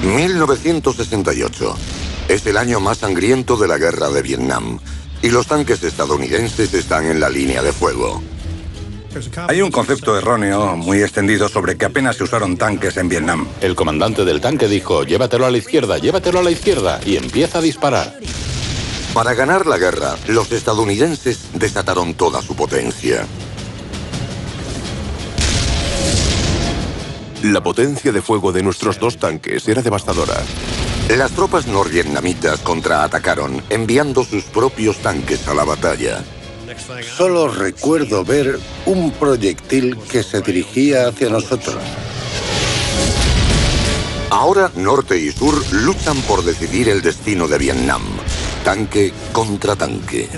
1968. Es el año más sangriento de la guerra de Vietnam, y los tanques estadounidenses están en la línea de fuego. Hay un concepto erróneo muy extendido sobre que apenas se usaron tanques en Vietnam. El comandante del tanque dijo, llévatelo a la izquierda, y empieza a disparar. Para ganar la guerra, los estadounidenses desataron toda su potencia. La potencia de fuego de nuestros dos tanques era devastadora. Las tropas norvietnamitas contraatacaron, enviando sus propios tanques a la batalla. Solo recuerdo ver un proyectil que se dirigía hacia nosotros. Ahora Norte y Sur luchan por decidir el destino de Vietnam. Tanque contra tanque.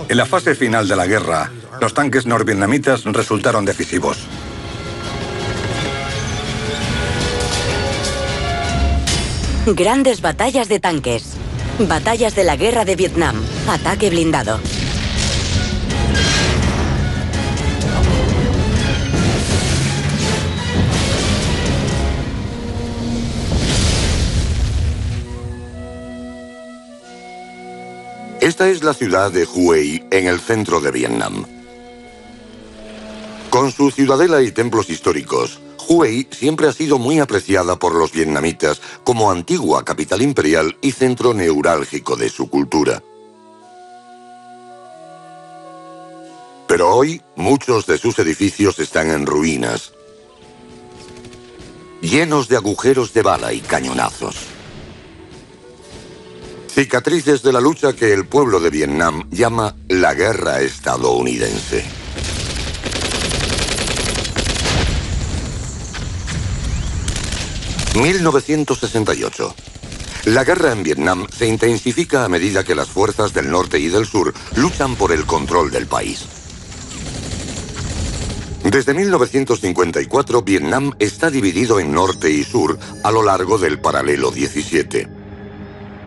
En la fase final de la guerra, los tanques norvietnamitas resultaron decisivos. Grandes batallas de tanques. Batallas de la guerra de Vietnam. Ataque blindado. Esta es la ciudad de Hue, en el centro de Vietnam. Con su ciudadela y templos históricos, Hue siempre ha sido muy apreciada por los vietnamitas como antigua capital imperial y centro neurálgico de su cultura. Pero hoy, muchos de sus edificios están en ruinas, llenos de agujeros de bala y cañonazos. Cicatrices de la lucha que el pueblo de Vietnam llama la guerra estadounidense. ...1968... La guerra en Vietnam se intensifica a medida que las fuerzas del norte y del sur luchan por el control del país. Desde 1954, Vietnam está dividido en norte y sur a lo largo del paralelo 17.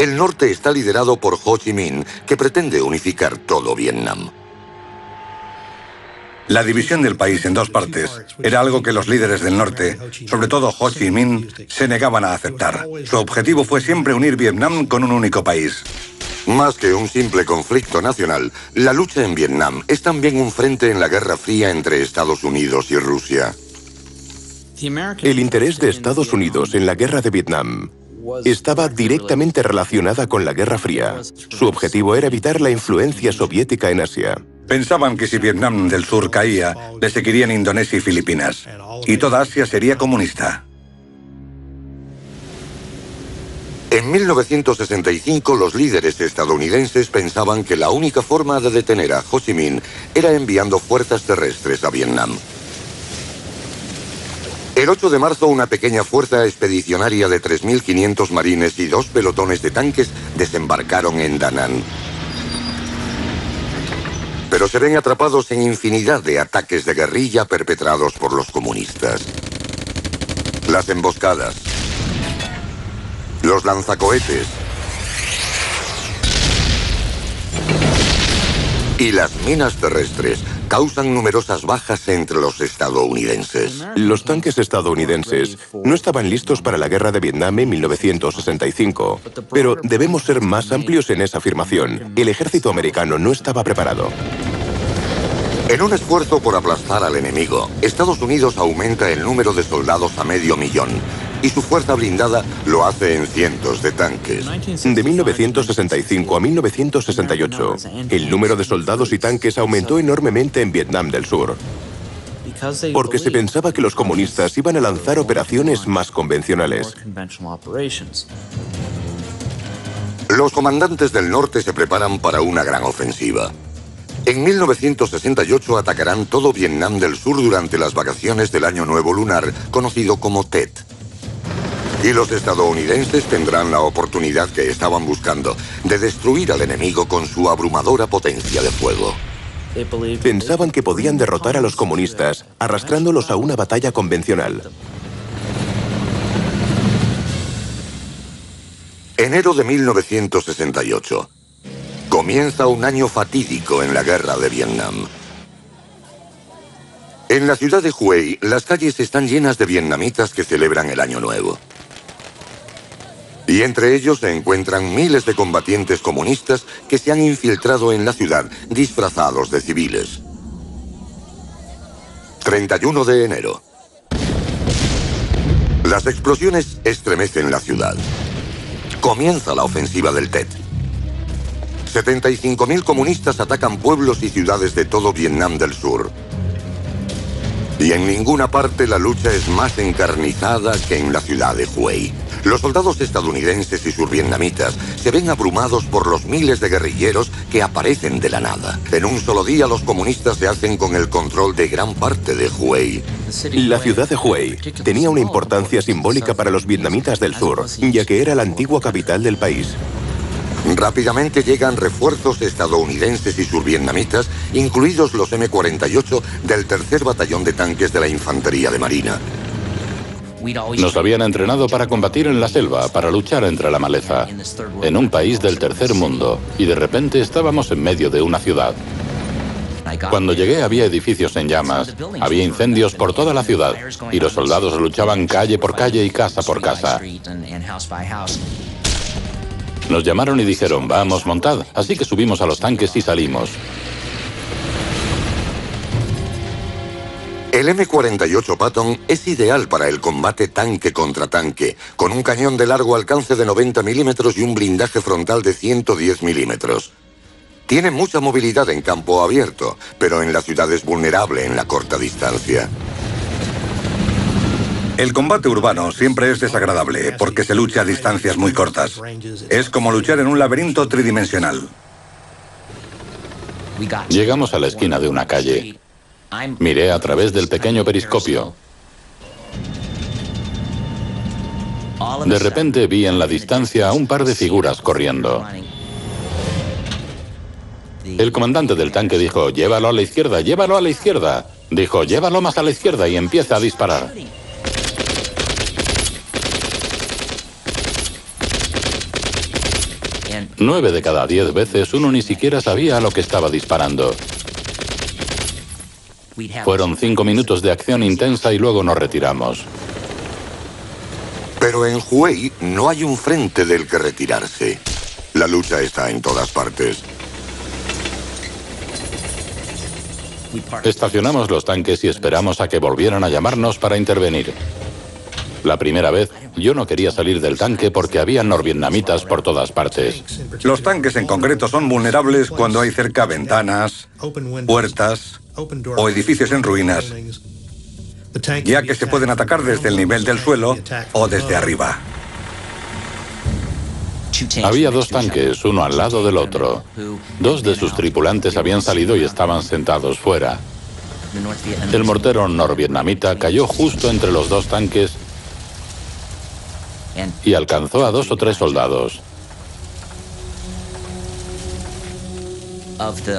El norte está liderado por Ho Chi Minh, que pretende unificar todo Vietnam. La división del país en dos partes era algo que los líderes del norte, sobre todo Ho Chi Minh, se negaban a aceptar. Su objetivo fue siempre unir Vietnam con un único país. Más que un simple conflicto nacional, la lucha en Vietnam es también un frente en la Guerra Fría entre Estados Unidos y Rusia. El interés de Estados Unidos en la guerra de Vietnam estaba directamente relacionada con la Guerra Fría. Su objetivo era evitar la influencia soviética en Asia. Pensaban que si Vietnam del Sur caía, le seguirían Indonesia y Filipinas, y toda Asia sería comunista. En 1965, los líderes estadounidenses pensaban que la única forma de detener a Ho Chi Minh era enviando fuerzas terrestres a Vietnam. El 8 de marzo, una pequeña fuerza expedicionaria de 3.500 marines y 2 pelotones de tanques desembarcaron en Da Nang. Pero se ven atrapados en infinidad de ataques de guerrilla perpetrados por los comunistas. Las emboscadas, los lanzacohetes y las minas terrestres causan numerosas bajas entre los estadounidenses. Los tanques estadounidenses no estaban listos para la guerra de Vietnam en 1965, pero debemos ser más amplios en esa afirmación. El ejército americano no estaba preparado. En un esfuerzo por aplastar al enemigo, Estados Unidos aumenta el número de soldados a 500.000 y su fuerza blindada lo hace en cientos de tanques. De 1965 a 1968, el número de soldados y tanques aumentó enormemente en Vietnam del Sur, porque se pensaba que los comunistas iban a lanzar operaciones más convencionales. Los comandantes del norte se preparan para una gran ofensiva. En 1968 atacarán todo Vietnam del Sur durante las vacaciones del Año Nuevo Lunar, conocido como Tet. Y los estadounidenses tendrán la oportunidad que estaban buscando de destruir al enemigo con su abrumadora potencia de fuego. Pensaban que podían derrotar a los comunistas arrastrándolos a una batalla convencional. Enero de 1968. Comienza un año fatídico en la guerra de Vietnam. En la ciudad de Hue, las calles están llenas de vietnamitas que celebran el Año Nuevo. Y entre ellos se encuentran miles de combatientes comunistas que se han infiltrado en la ciudad disfrazados de civiles. 31 de enero. Las explosiones estremecen la ciudad. Comienza la ofensiva del Tet. 75.000 comunistas atacan pueblos y ciudades de todo Vietnam del Sur. Y en ninguna parte la lucha es más encarnizada que en la ciudad de Hue. Los soldados estadounidenses y survietnamitas se ven abrumados por los miles de guerrilleros que aparecen de la nada. En un solo día los comunistas se hacen con el control de gran parte de Hue. La ciudad de Hue tenía una importancia simbólica para los vietnamitas del sur, ya que era la antigua capital del país. Rápidamente llegan refuerzos estadounidenses y survietnamitas, incluidos los M-48 del 3er Batallón de Tanques de la Infantería de Marina. Nos habían entrenado para combatir en la selva, para luchar entre la maleza, en un país del tercer mundo, y de repente estábamos en medio de una ciudad. Cuando llegué había edificios en llamas, había incendios por toda la ciudad, y los soldados luchaban calle por calle y casa por casa. Nos llamaron y dijeron, vamos, montad. Así que subimos a los tanques y salimos. El M-48 Patton es ideal para el combate tanque contra tanque, con un cañón de largo alcance de 90 milímetros y un blindaje frontal de 110 milímetros. Tiene mucha movilidad en campo abierto, pero en la ciudad es vulnerable en la corta distancia. El combate urbano siempre es desagradable porque se lucha a distancias muy cortas. Es como luchar en un laberinto tridimensional. Llegamos a la esquina de una calle. Miré a través del pequeño periscopio. De repente vi en la distancia a un par de figuras corriendo. El comandante del tanque dijo, llévalo a la izquierda, llévalo a la izquierda. Dijo, llévalo más a la izquierda y empieza a disparar. Nueve de cada 10 veces uno ni siquiera sabía a lo que estaba disparando. Fueron 5 minutos de acción intensa y luego nos retiramos. Pero en Hue no hay un frente del que retirarse. La lucha está en todas partes. Estacionamos los tanques y esperamos a que volvieran a llamarnos para intervenir. La primera vez, yo no quería salir del tanque porque había norvietnamitas por todas partes. Los tanques en concreto son vulnerables cuando hay cerca ventanas, puertas o edificios en ruinas, ya que se pueden atacar desde el nivel del suelo o desde arriba. Había 2 tanques, uno al lado del otro. 2 de sus tripulantes habían salido y estaban sentados fuera. El mortero norvietnamita cayó justo entre los 2 tanques y alcanzó a 2 o 3 soldados.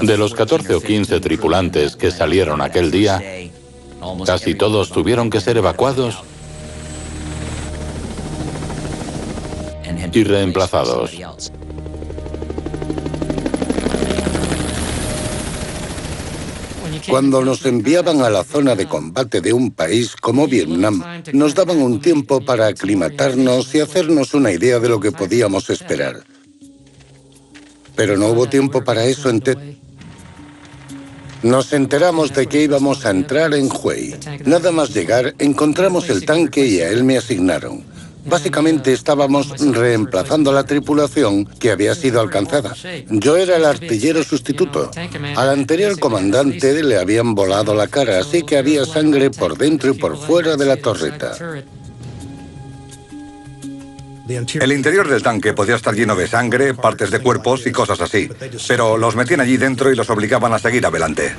De los 14 o 15 tripulantes que salieron aquel día, casi todos tuvieron que ser evacuados y reemplazados. Cuando nos enviaban a la zona de combate de un país como Vietnam, nos daban un tiempo para aclimatarnos y hacernos una idea de lo que podíamos esperar. Pero no hubo tiempo para eso en Tet. Nos enteramos de que íbamos a entrar en Hue. Nada más llegar, encontramos el tanque y a él me asignaron. Básicamente estábamos reemplazando la tripulación que había sido alcanzada. Yo era el artillero sustituto. Al anterior comandante le habían volado la cara, así que había sangre por dentro y por fuera de la torreta. El interior del tanque podía estar lleno de sangre, partes de cuerpos y cosas así, pero los metían allí dentro y los obligaban a seguir adelante.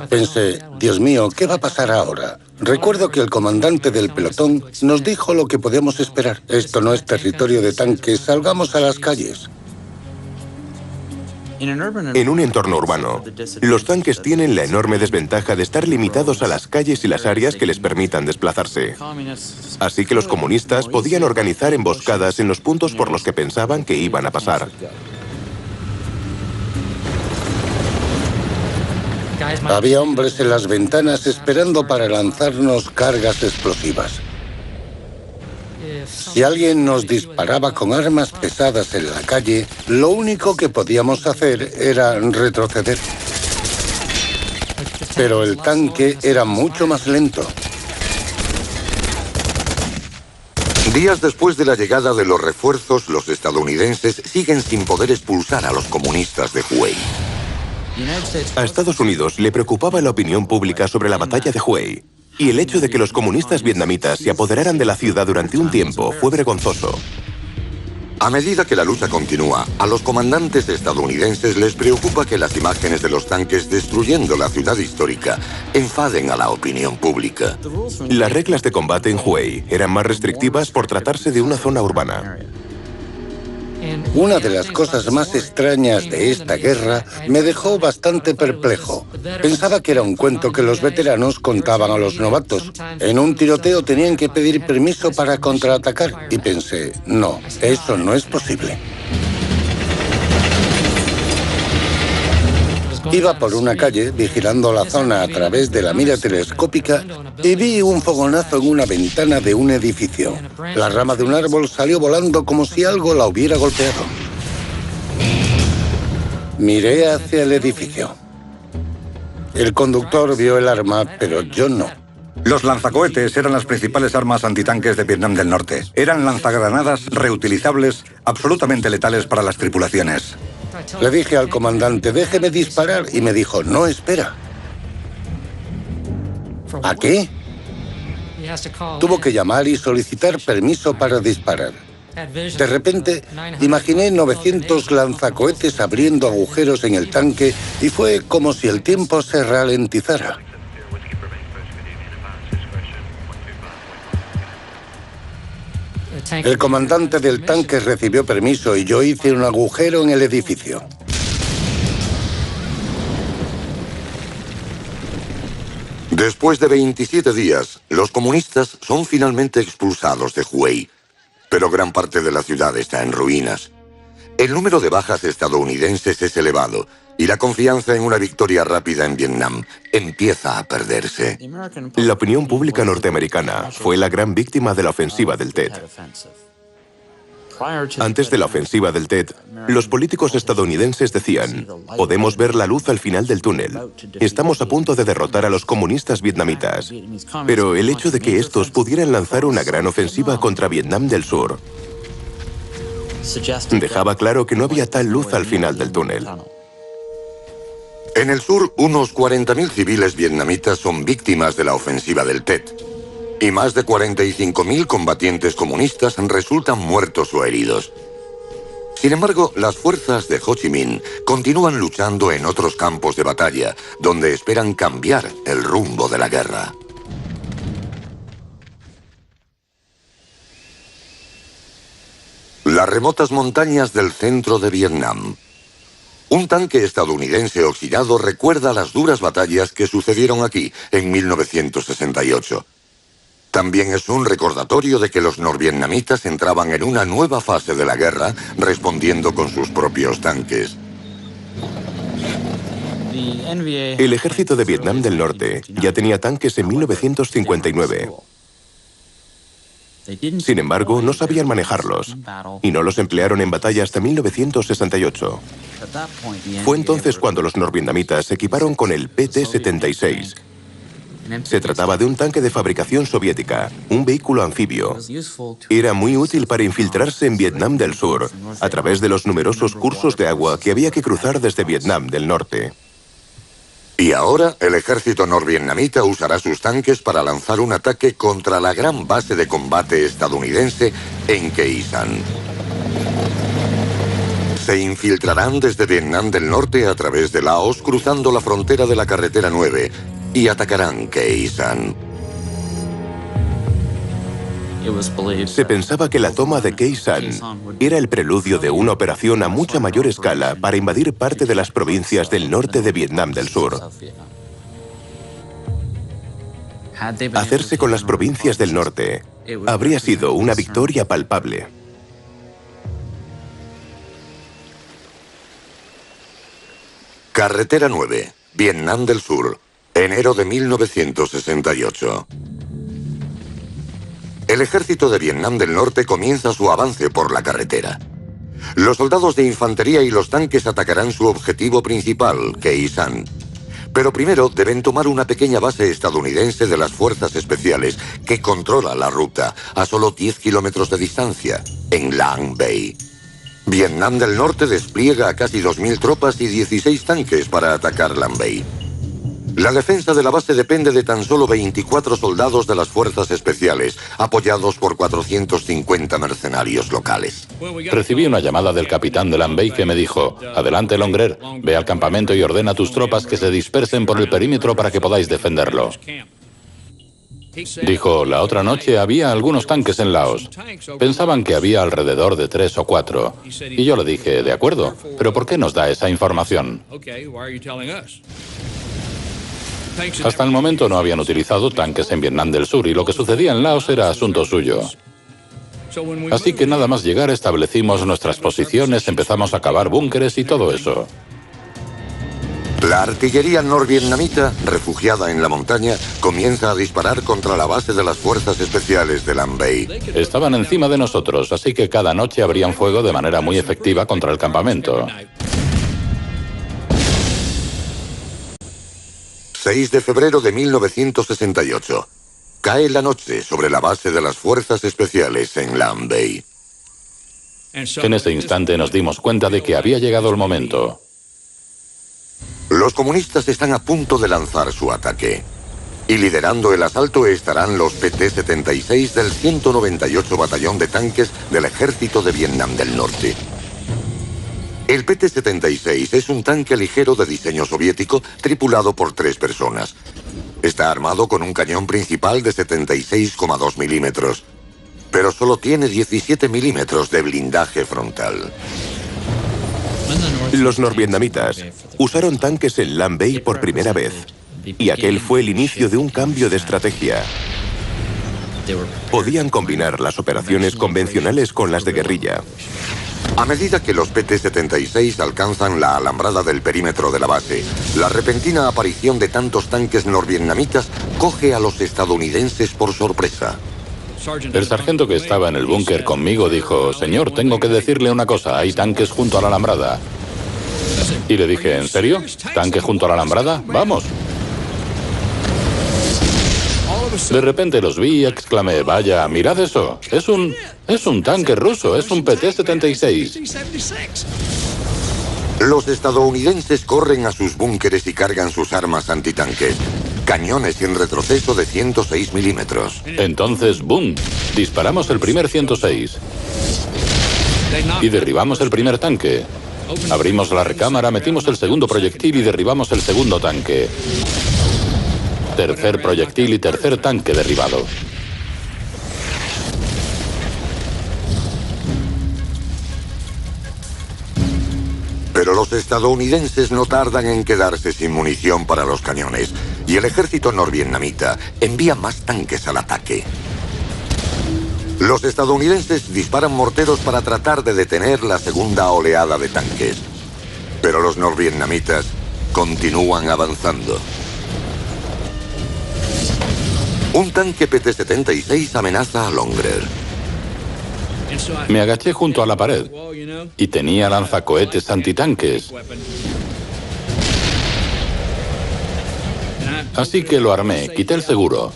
Pensé, Dios mío, ¿qué va a pasar ahora? Recuerdo que el comandante del pelotón nos dijo lo que podemos esperar. Esto no es territorio de tanques, salgamos a las calles. En un entorno urbano, los tanques tienen la enorme desventaja de estar limitados a las calles y las áreas que les permitan desplazarse. Así que los comunistas podían organizar emboscadas en los puntos por los que pensaban que iban a pasar. Había hombres en las ventanas esperando para lanzarnos cargas explosivas. Si alguien nos disparaba con armas pesadas en la calle, lo único que podíamos hacer era retroceder. Pero el tanque era mucho más lento. Días después de la llegada de los refuerzos, los estadounidenses siguen sin poder expulsar a los comunistas de Hue. A Estados Unidos le preocupaba la opinión pública sobre la batalla de Hue, y el hecho de que los comunistas vietnamitas se apoderaran de la ciudad durante un tiempo fue vergonzoso. A medida que la lucha continúa, a los comandantes estadounidenses les preocupa que las imágenes de los tanques destruyendo la ciudad histórica enfaden a la opinión pública. Las reglas de combate en Hue eran más restrictivas por tratarse de una zona urbana. Una de las cosas más extrañas de esta guerra me dejó bastante perplejo. Pensaba que era un cuento que los veteranos contaban a los novatos. En un tiroteo tenían que pedir permiso para contraatacar y pensé, no, eso no es posible. Iba por una calle vigilando la zona a través de la mira telescópica y vi un fogonazo en una ventana de un edificio. La rama de un árbol salió volando como si algo la hubiera golpeado. Miré hacia el edificio. El conductor vio el arma, pero yo no. Los lanzacohetes eran las principales armas antitanques de Vietnam del Norte. Eran lanzagranadas reutilizables, absolutamente letales para las tripulaciones. Le dije al comandante, déjeme disparar, y me dijo, no, espera. ¿A qué? Tuvo que llamar y solicitar permiso para disparar. De repente, imaginé 900 lanzacohetes abriendo agujeros en el tanque y fue como si el tiempo se ralentizara. El comandante del tanque recibió permiso y yo hice un agujero en el edificio. Después de 27 días, los comunistas son finalmente expulsados de Hue, pero gran parte de la ciudad está en ruinas. El número de bajas estadounidenses es elevado y la confianza en una victoria rápida en Vietnam empieza a perderse. La opinión pública norteamericana fue la gran víctima de la ofensiva del Tet. Antes de la ofensiva del Tet, los políticos estadounidenses decían, podemos ver la luz al final del túnel. Estamos a punto de derrotar a los comunistas vietnamitas. Pero el hecho de que estos pudieran lanzar una gran ofensiva contra Vietnam del Sur dejaba claro que no había tal luz al final del túnel. En el sur, unos 40.000 civiles vietnamitas son víctimas de la ofensiva del Tet. Y más de 45.000 combatientes comunistas resultan muertos o heridos. Sin embargo, las fuerzas de Ho Chi Minh continúan luchando en otros campos de batalla, donde esperan cambiar el rumbo de la guerra. Las remotas montañas del centro de Vietnam. Un tanque estadounidense oxidado recuerda las duras batallas que sucedieron aquí en 1968. También es un recordatorio de que los norvietnamitas entraban en una nueva fase de la guerra, respondiendo con sus propios tanques. El ejército de Vietnam del Norte ya tenía tanques en 1959. Sin embargo, no sabían manejarlos y no los emplearon en batalla hasta 1968. Fue entonces cuando los norvietnamitas se equiparon con el PT-76. Se trataba de un tanque de fabricación soviética, un vehículo anfibio. Era muy útil para infiltrarse en Vietnam del Sur, a través de los numerosos cursos de agua que había que cruzar desde Vietnam del Norte. Y ahora, el ejército norvietnamita usará sus tanques para lanzar un ataque contra la gran base de combate estadounidense en Khe Sanh. Se infiltrarán desde Vietnam del Norte a través de Laos, cruzando la frontera de la carretera 9, y atacarán Khe Sanh. Se pensaba que la toma de Khe Sanh era el preludio de una operación a mucha mayor escala para invadir parte de las provincias del norte de Vietnam del Sur. Hacerse con las provincias del norte habría sido una victoria palpable. Carretera 9, Vietnam del Sur, enero de 1968. El ejército de Vietnam del Norte comienza su avance por la carretera. Los soldados de infantería y los tanques atacarán su objetivo principal, Khe Sanh. Pero primero deben tomar una pequeña base estadounidense de las Fuerzas Especiales que controla la ruta a solo 10 kilómetros de distancia, en Lang Bay. Vietnam del Norte despliega a casi 2.000 tropas y 16 tanques para atacar Lang Bay. La defensa de la base depende de tan solo 24 soldados de las Fuerzas Especiales, apoyados por 450 mercenarios locales. Recibí una llamada del capitán de Lang Bay que me dijo: adelante, Longrer, ve al campamento y ordena a tus tropas que se dispersen por el perímetro para que podáis defenderlo. Dijo, la otra noche había algunos tanques en Laos. Pensaban que había alrededor de 3 o 4. Y yo le dije, de acuerdo, pero ¿por qué nos da esa información? Hasta el momento no habían utilizado tanques en Vietnam del Sur y lo que sucedía en Laos era asunto suyo. Así que nada más llegar establecimos nuestras posiciones, empezamos a cavar búnkeres y todo eso. La artillería norvietnamita, refugiada en la montaña, comienza a disparar contra la base de las Fuerzas Especiales de Lang Bay. Estaban encima de nosotros, así que cada noche abrían fuego de manera muy efectiva contra el campamento. 6 de febrero de 1968. Cae la noche sobre la base de las Fuerzas Especiales en Lang Bay. En ese instante nos dimos cuenta de que había llegado el momento. Los comunistas están a punto de lanzar su ataque. Y liderando el asalto estarán los PT-76 del 198 Batallón de Tanques del Ejército de Vietnam del Norte. El PT-76 es un tanque ligero de diseño soviético tripulado por 3 personas. Está armado con un cañón principal de 76,2 milímetros, pero solo tiene 17 milímetros de blindaje frontal. Los norvietnamitas usaron tanques en Lang Bay por primera vez, y aquel fue el inicio de un cambio de estrategia. Podían combinar las operaciones convencionales con las de guerrilla. A medida que los PT-76 alcanzan la alambrada del perímetro de la base, la repentina aparición de tantos tanques norvietnamitas coge a los estadounidenses por sorpresa. El sargento que estaba en el búnker conmigo dijo, señor, tengo que decirle una cosa, hay tanques junto a la alambrada. Y le dije, ¿en serio? ¿Tanque junto a la alambrada? ¡Vamos! De repente los vi y exclamé, vaya, mirad eso, es un tanque ruso, es un PT-76. Los estadounidenses corren a sus búnkeres y cargan sus armas antitanques. Cañones en retroceso de 106 milímetros. Entonces, ¡boom! Disparamos el primer 106. Y derribamos el primer tanque. Abrimos la recámara, metimos el segundo proyectil y derribamos el segundo tanque. Tercer proyectil y tercer tanque derribado. Pero los estadounidenses no tardan en quedarse sin munición para los cañones, y el ejército norvietnamita envía más tanques al ataque. Los estadounidenses disparan morteros para tratar de detener la segunda oleada de tanques. Pero los norvietnamitas continúan avanzando. Un tanque PT-76 amenaza a Longrer. Me agaché junto a la pared y tenía lanzacohetes antitanques. Así que lo armé, quité el seguro.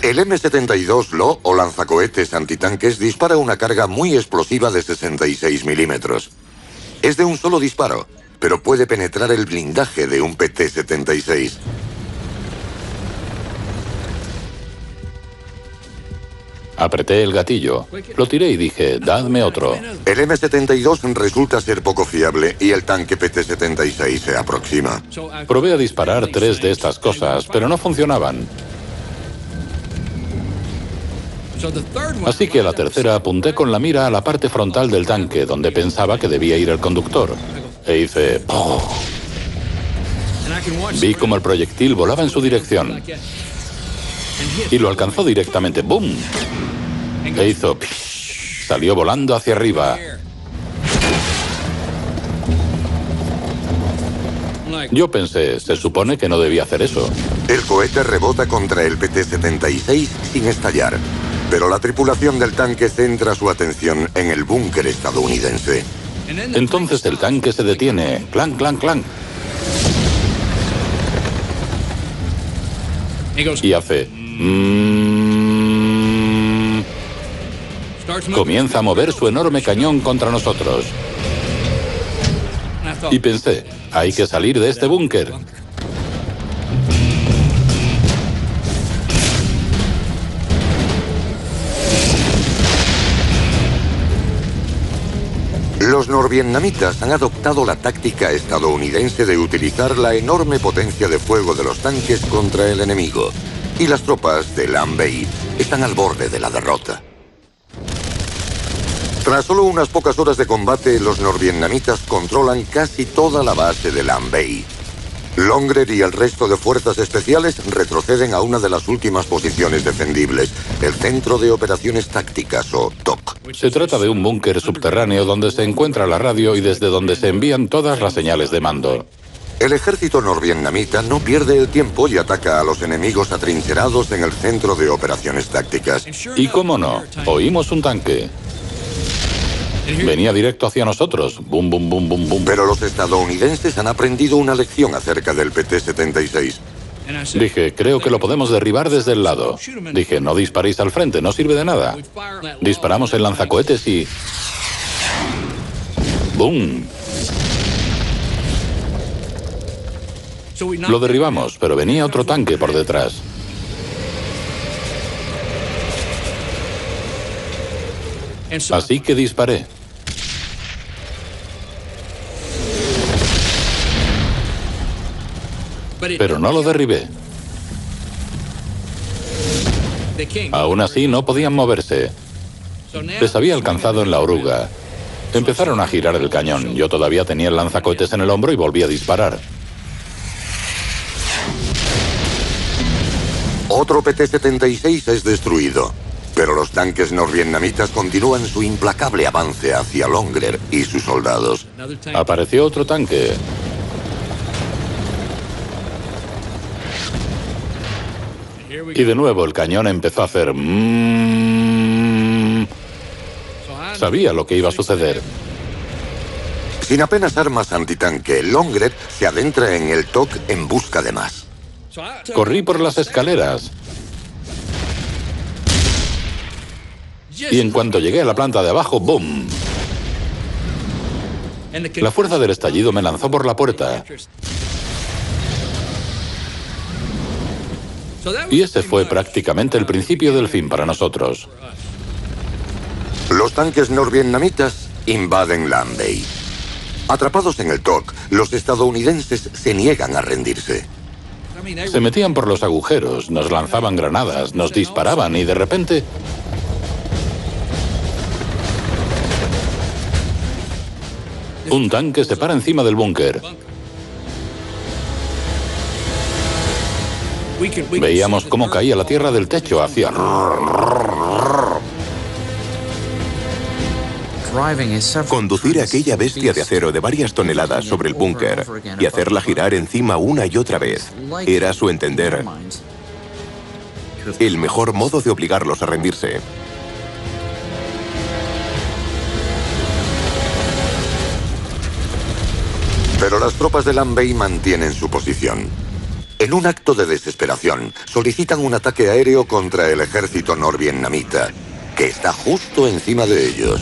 El M-72 LO, o lanzacohetes antitanques, dispara una carga muy explosiva de 66 milímetros. Es de un solo disparo, pero puede penetrar el blindaje de un PT-76. Apreté el gatillo, lo tiré y dije, dadme otro. El M-72 resulta ser poco fiable y el tanque PT-76 se aproxima. Probé a disparar 3 de estas cosas, pero no funcionaban. Así que a la tercera apunté con la mira a la parte frontal del tanque, donde pensaba que debía ir el conductor. E hice... ¡pum! Vi como el proyectil volaba en su dirección. Y lo alcanzó directamente. ¡Bum! E hizo... ¡pish! Salió volando hacia arriba. Yo pensé, se supone que no debía hacer eso. El cohete rebota contra el PT-76 sin estallar, pero la tripulación del tanque centra su atención en el búnker estadounidense. Entonces el tanque se detiene. ¡Clan, clan, clan! Y hace... Comienza a mover su enorme cañón contra nosotros. Y pensé, hay que salir de este búnker. Los norvietnamitas han adoptado la táctica estadounidense de utilizar la enorme potencia de fuego de los tanques contra el enemigo. Y las tropas de Lam Bay están al borde de la derrota. Tras solo unas pocas horas de combate, los norvietnamitas controlan casi toda la base de Lam Bay. Longrer y el resto de fuerzas especiales retroceden a una de las últimas posiciones defendibles, el Centro de Operaciones Tácticas, o TOC. Se trata de un búnker subterráneo donde se encuentra la radio y desde donde se envían todas las señales de mando. El ejército norvietnamita no pierde el tiempo y ataca a los enemigos atrincherados en el Centro de Operaciones Tácticas. Y cómo no, oímos un tanque. Venía directo hacia nosotros. Bum, bum, bum, bum, bum. Pero los estadounidenses han aprendido una lección acerca del PT-76. Dije, creo que lo podemos derribar desde el lado. Dije, no disparéis al frente, no sirve de nada. Disparamos el lanzacohetes y... ¡Bum! Lo derribamos, pero venía otro tanque por detrás. Así que disparé. Pero no lo derribé. Aún así no podían moverse. Les había alcanzado en la oruga. Empezaron a girar el cañón. Yo todavía tenía el lanzacohetes en el hombro y volví a disparar. Otro PT-76 es destruido. Pero los tanques norvietnamitas continúan su implacable avance hacia Longrer y sus soldados. Apareció otro tanque. Y de nuevo el cañón empezó a hacer... Sabía lo que iba a suceder. Sin apenas armas antitanque, Longrer se adentra en el TOC en busca de más. Corrí por las escaleras. Y en cuanto llegué a la planta de abajo, ¡boom! La fuerza del estallido me lanzó por la puerta. Y ese fue prácticamente el principio del fin para nosotros. Los tanques norvietnamitas invaden Lam Bay. Atrapados en el TOC, los estadounidenses se niegan a rendirse. Se metían por los agujeros, nos lanzaban granadas, nos disparaban y de repente... Un tanque se para encima del búnker. Veíamos cómo caía la tierra del techo hacia... Conducir a aquella bestia de acero de varias toneladas sobre el búnker y hacerla girar encima una y otra vez era, a su entender, el mejor modo de obligarlos a rendirse. Pero las tropas de Lam Bay mantienen su posición. En un acto de desesperación, solicitan un ataque aéreo contra el ejército norvietnamita, que está justo encima de ellos.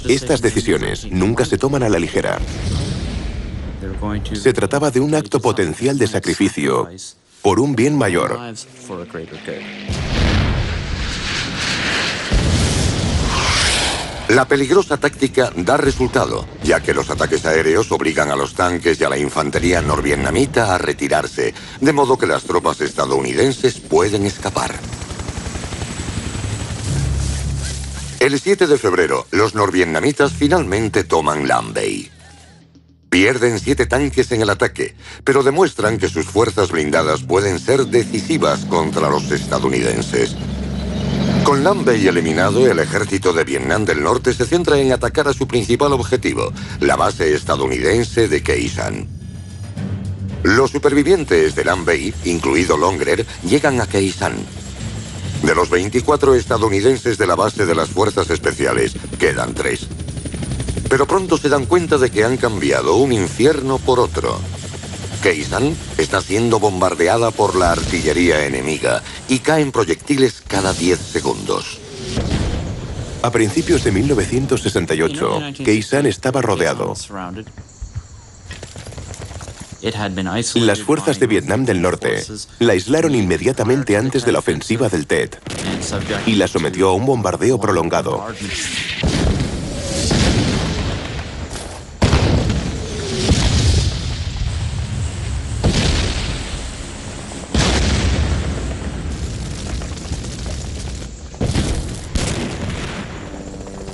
Estas decisiones nunca se toman a la ligera. Se trataba de un acto potencial de sacrificio por un bien mayor. La peligrosa táctica da resultado, ya que los ataques aéreos obligan a los tanques y a la infantería norvietnamita a retirarse, de modo que las tropas estadounidenses pueden escapar. El 7 de febrero, los norvietnamitas finalmente toman Lam Bay. Pierden 7 tanques en el ataque, pero demuestran que sus fuerzas blindadas pueden ser decisivas contra los estadounidenses. Con Lam Bay eliminado, el ejército de Vietnam del Norte se centra en atacar a su principal objetivo, la base estadounidense de Khe Sanh. Los supervivientes de Lam Bay, incluido Longer, llegan a Khe Sanh. De los 24 estadounidenses de la base de las fuerzas especiales, quedan 3. Pero pronto se dan cuenta de que han cambiado un infierno por otro. Khe Sanh está siendo bombardeada por la artillería enemiga y caen proyectiles cada 10 segundos. A principios de 1968, Khe Sanh estaba rodeado. Las fuerzas de Vietnam del Norte la aislaron inmediatamente antes de la ofensiva del Tet y la sometió a un bombardeo prolongado.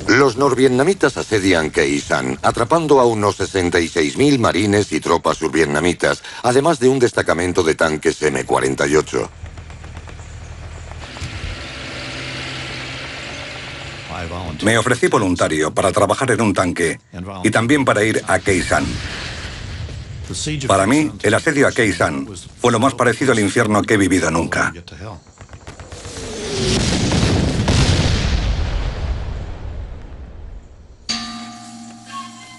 Los norvietnamitas asedian Khe Sanh, atrapando a unos 66.000 marines y tropas survietnamitas, además de un destacamento de tanques M-48. Me ofrecí voluntario para trabajar en un tanque y también para ir a Khe Sanh. Para mí, el asedio a Khe Sanh fue lo más parecido al infierno que he vivido nunca.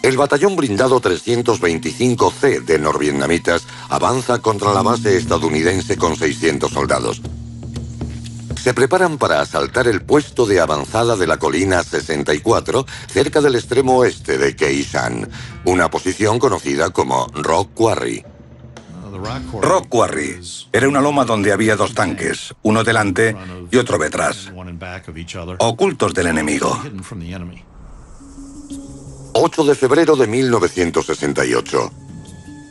El batallón blindado 325C de norvietnamitas avanza contra la base estadounidense con 600 soldados. Se preparan para asaltar el puesto de avanzada de la colina 64, cerca del extremo oeste de Khe Sanh, una posición conocida como Rock Quarry. Rock Quarry era una loma donde había 2 tanques, uno delante y otro detrás, ocultos del enemigo. 8 de febrero de 1968.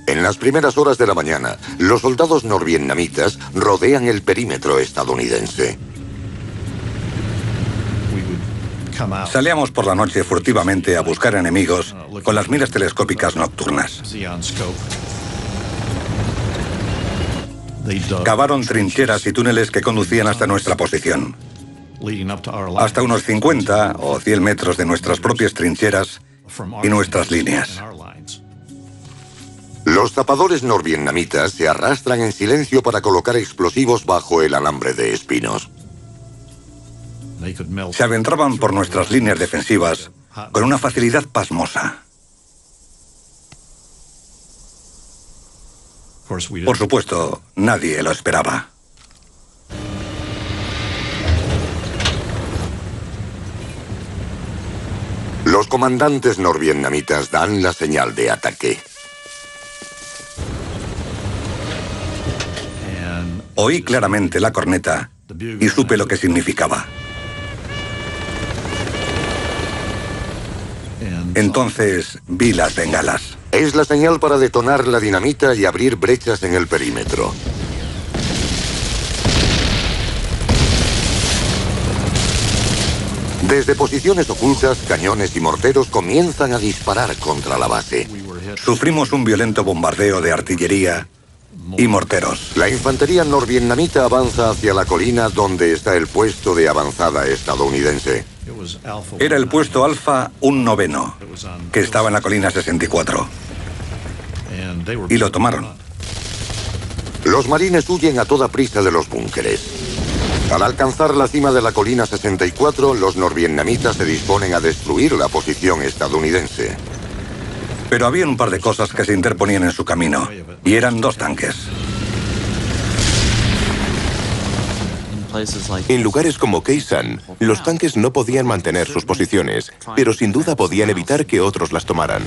En las primeras horas de la mañana, los soldados norvietnamitas rodean el perímetro estadounidense. Salíamos por la noche furtivamente a buscar enemigos con las miras telescópicas nocturnas. Cavaron trincheras y túneles que conducían hasta nuestra posición. Hasta unos 50 o 100 metros de nuestras propias trincheras y nuestras líneas. Los zapadores norvietnamitas se arrastran en silencio para colocar explosivos bajo el alambre de espinos. Se adentraban por nuestras líneas defensivas con una facilidad pasmosa. Por supuesto, nadie lo esperaba. Los comandantes norvietnamitas dan la señal de ataque. Oí claramente la corneta y supe lo que significaba. Entonces vi las bengalas. Es la señal para detonar la dinamita y abrir brechas en el perímetro. Desde posiciones ocultas, cañones y morteros comienzan a disparar contra la base. Sufrimos un violento bombardeo de artillería y morteros. La infantería norvietnamita avanza hacia la colina donde está el puesto de avanzada estadounidense. Era el puesto Alfa 1/9, que estaba en la colina 64. Y lo tomaron. Los marines huyen a toda prisa de los búnkeres. Al alcanzar la cima de la colina 64, los norvietnamitas se disponen a destruir la posición estadounidense. Pero había un par de cosas que se interponían en su camino, y eran 2 tanques. En lugares como Khe Sanh, los tanques no podían mantener sus posiciones, pero sin duda podían evitar que otros las tomaran.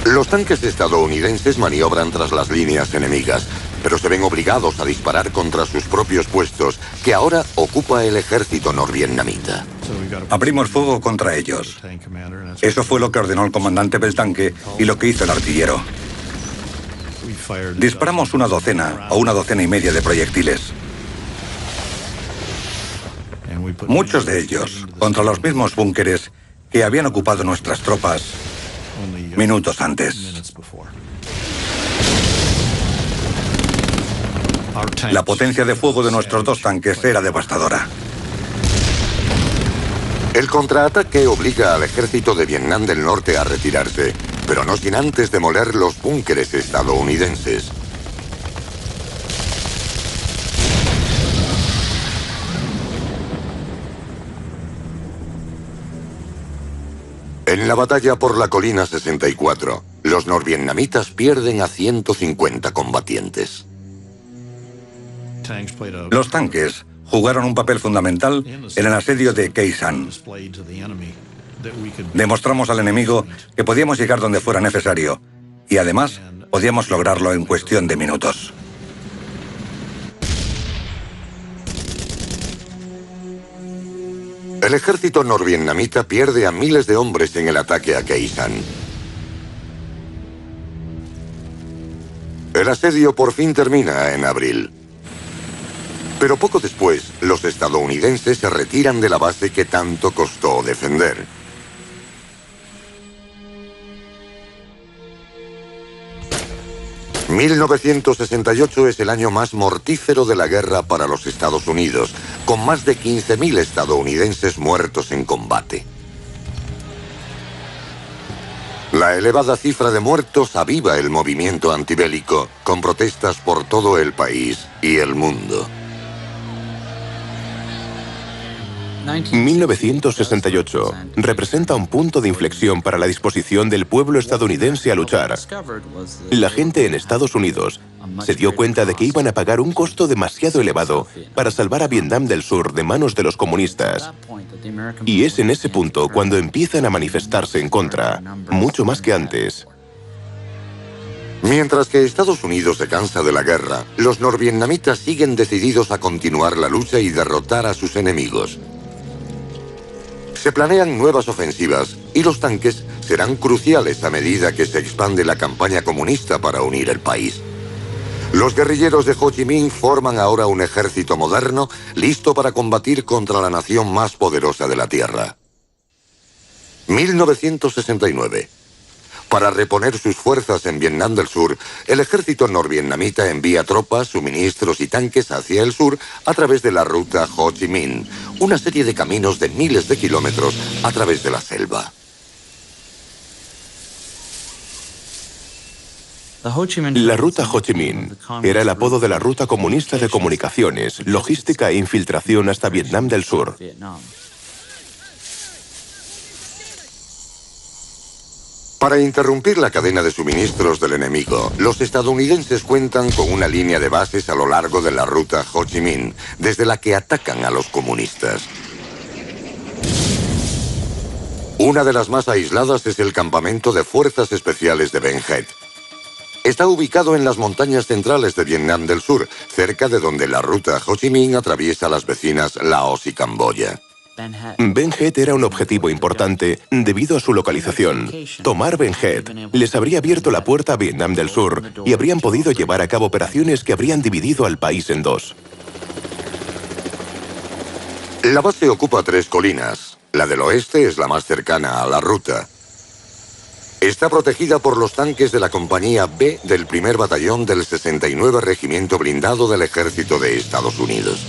Los tanques estadounidenses maniobran tras las líneas enemigas, pero se ven obligados a disparar contra sus propios puestos, que ahora ocupa el ejército norvietnamita. Abrimos fuego contra ellos. Eso fue lo que ordenó el comandante del tanque y lo que hizo el artillero. Disparamos una docena o una docena y media de proyectiles. Muchos de ellos contra los mismos búnkeres que habían ocupado nuestras tropas minutos antes. La potencia de fuego de nuestros 2 tanques era devastadora. El contraataque obliga al ejército de Vietnam del Norte a retirarse, pero no sin antes demoler los búnkeres estadounidenses. En la batalla por la colina 64, los norvietnamitas pierden a 150 combatientes. Los tanques jugaron un papel fundamental en el asedio de Khe Sanh. Demostramos al enemigo que podíamos llegar donde fuera necesario y además podíamos lograrlo en cuestión de minutos. El ejército norvietnamita pierde a miles de hombres en el ataque a Khe Sanh. El asedio por fin termina en abril. Pero poco después, los estadounidenses se retiran de la base que tanto costó defender. ...1968 es el año más mortífero de la guerra para los Estados Unidos, con más de 15.000 estadounidenses muertos en combate. La elevada cifra de muertos aviva el movimiento antibélico, con protestas por todo el país y el mundo. 1968 representa un punto de inflexión para la disposición del pueblo estadounidense a luchar. La gente en Estados Unidos se dio cuenta de que iban a pagar un costo demasiado elevado para salvar a Vietnam del Sur de manos de los comunistas. Y es en ese punto cuando empiezan a manifestarse en contra, mucho más que antes. Mientras que Estados Unidos se cansa de la guerra, los norvietnamitas siguen decididos a continuar la lucha y derrotar a sus enemigos. Se planean nuevas ofensivas y los tanques serán cruciales a medida que se expande la campaña comunista para unir el país. Los guerrilleros de Ho Chi Minh forman ahora un ejército moderno listo para combatir contra la nación más poderosa de la Tierra. 1969. Para reponer sus fuerzas en Vietnam del Sur, el ejército norvietnamita envía tropas, suministros y tanques hacia el sur a través de la ruta Ho Chi Minh, una serie de caminos de miles de kilómetros a través de la selva. La ruta Ho Chi Minh era el apodo de la ruta comunista de comunicaciones, logística e infiltración hasta Vietnam del Sur. Para interrumpir la cadena de suministros del enemigo, los estadounidenses cuentan con una línea de bases a lo largo de la ruta Ho Chi Minh, desde la que atacan a los comunistas. Una de las más aisladas es el campamento de fuerzas especiales de BenHet. Está ubicado en las montañas centrales de Vietnam del Sur, cerca de donde la ruta Ho Chi Minh atraviesa las vecinas Laos y Camboya. Ben Het era un objetivo importante debido a su localización. Tomar Ben Het les habría abierto la puerta a Vietnam del Sur y habrían podido llevar a cabo operaciones que habrían dividido al país en dos. La base ocupa 3 colinas. La del oeste es la más cercana a la ruta. Está protegida por los tanques de la compañía B del primer batallón del 69 Regimiento Blindado del Ejército de Estados Unidos.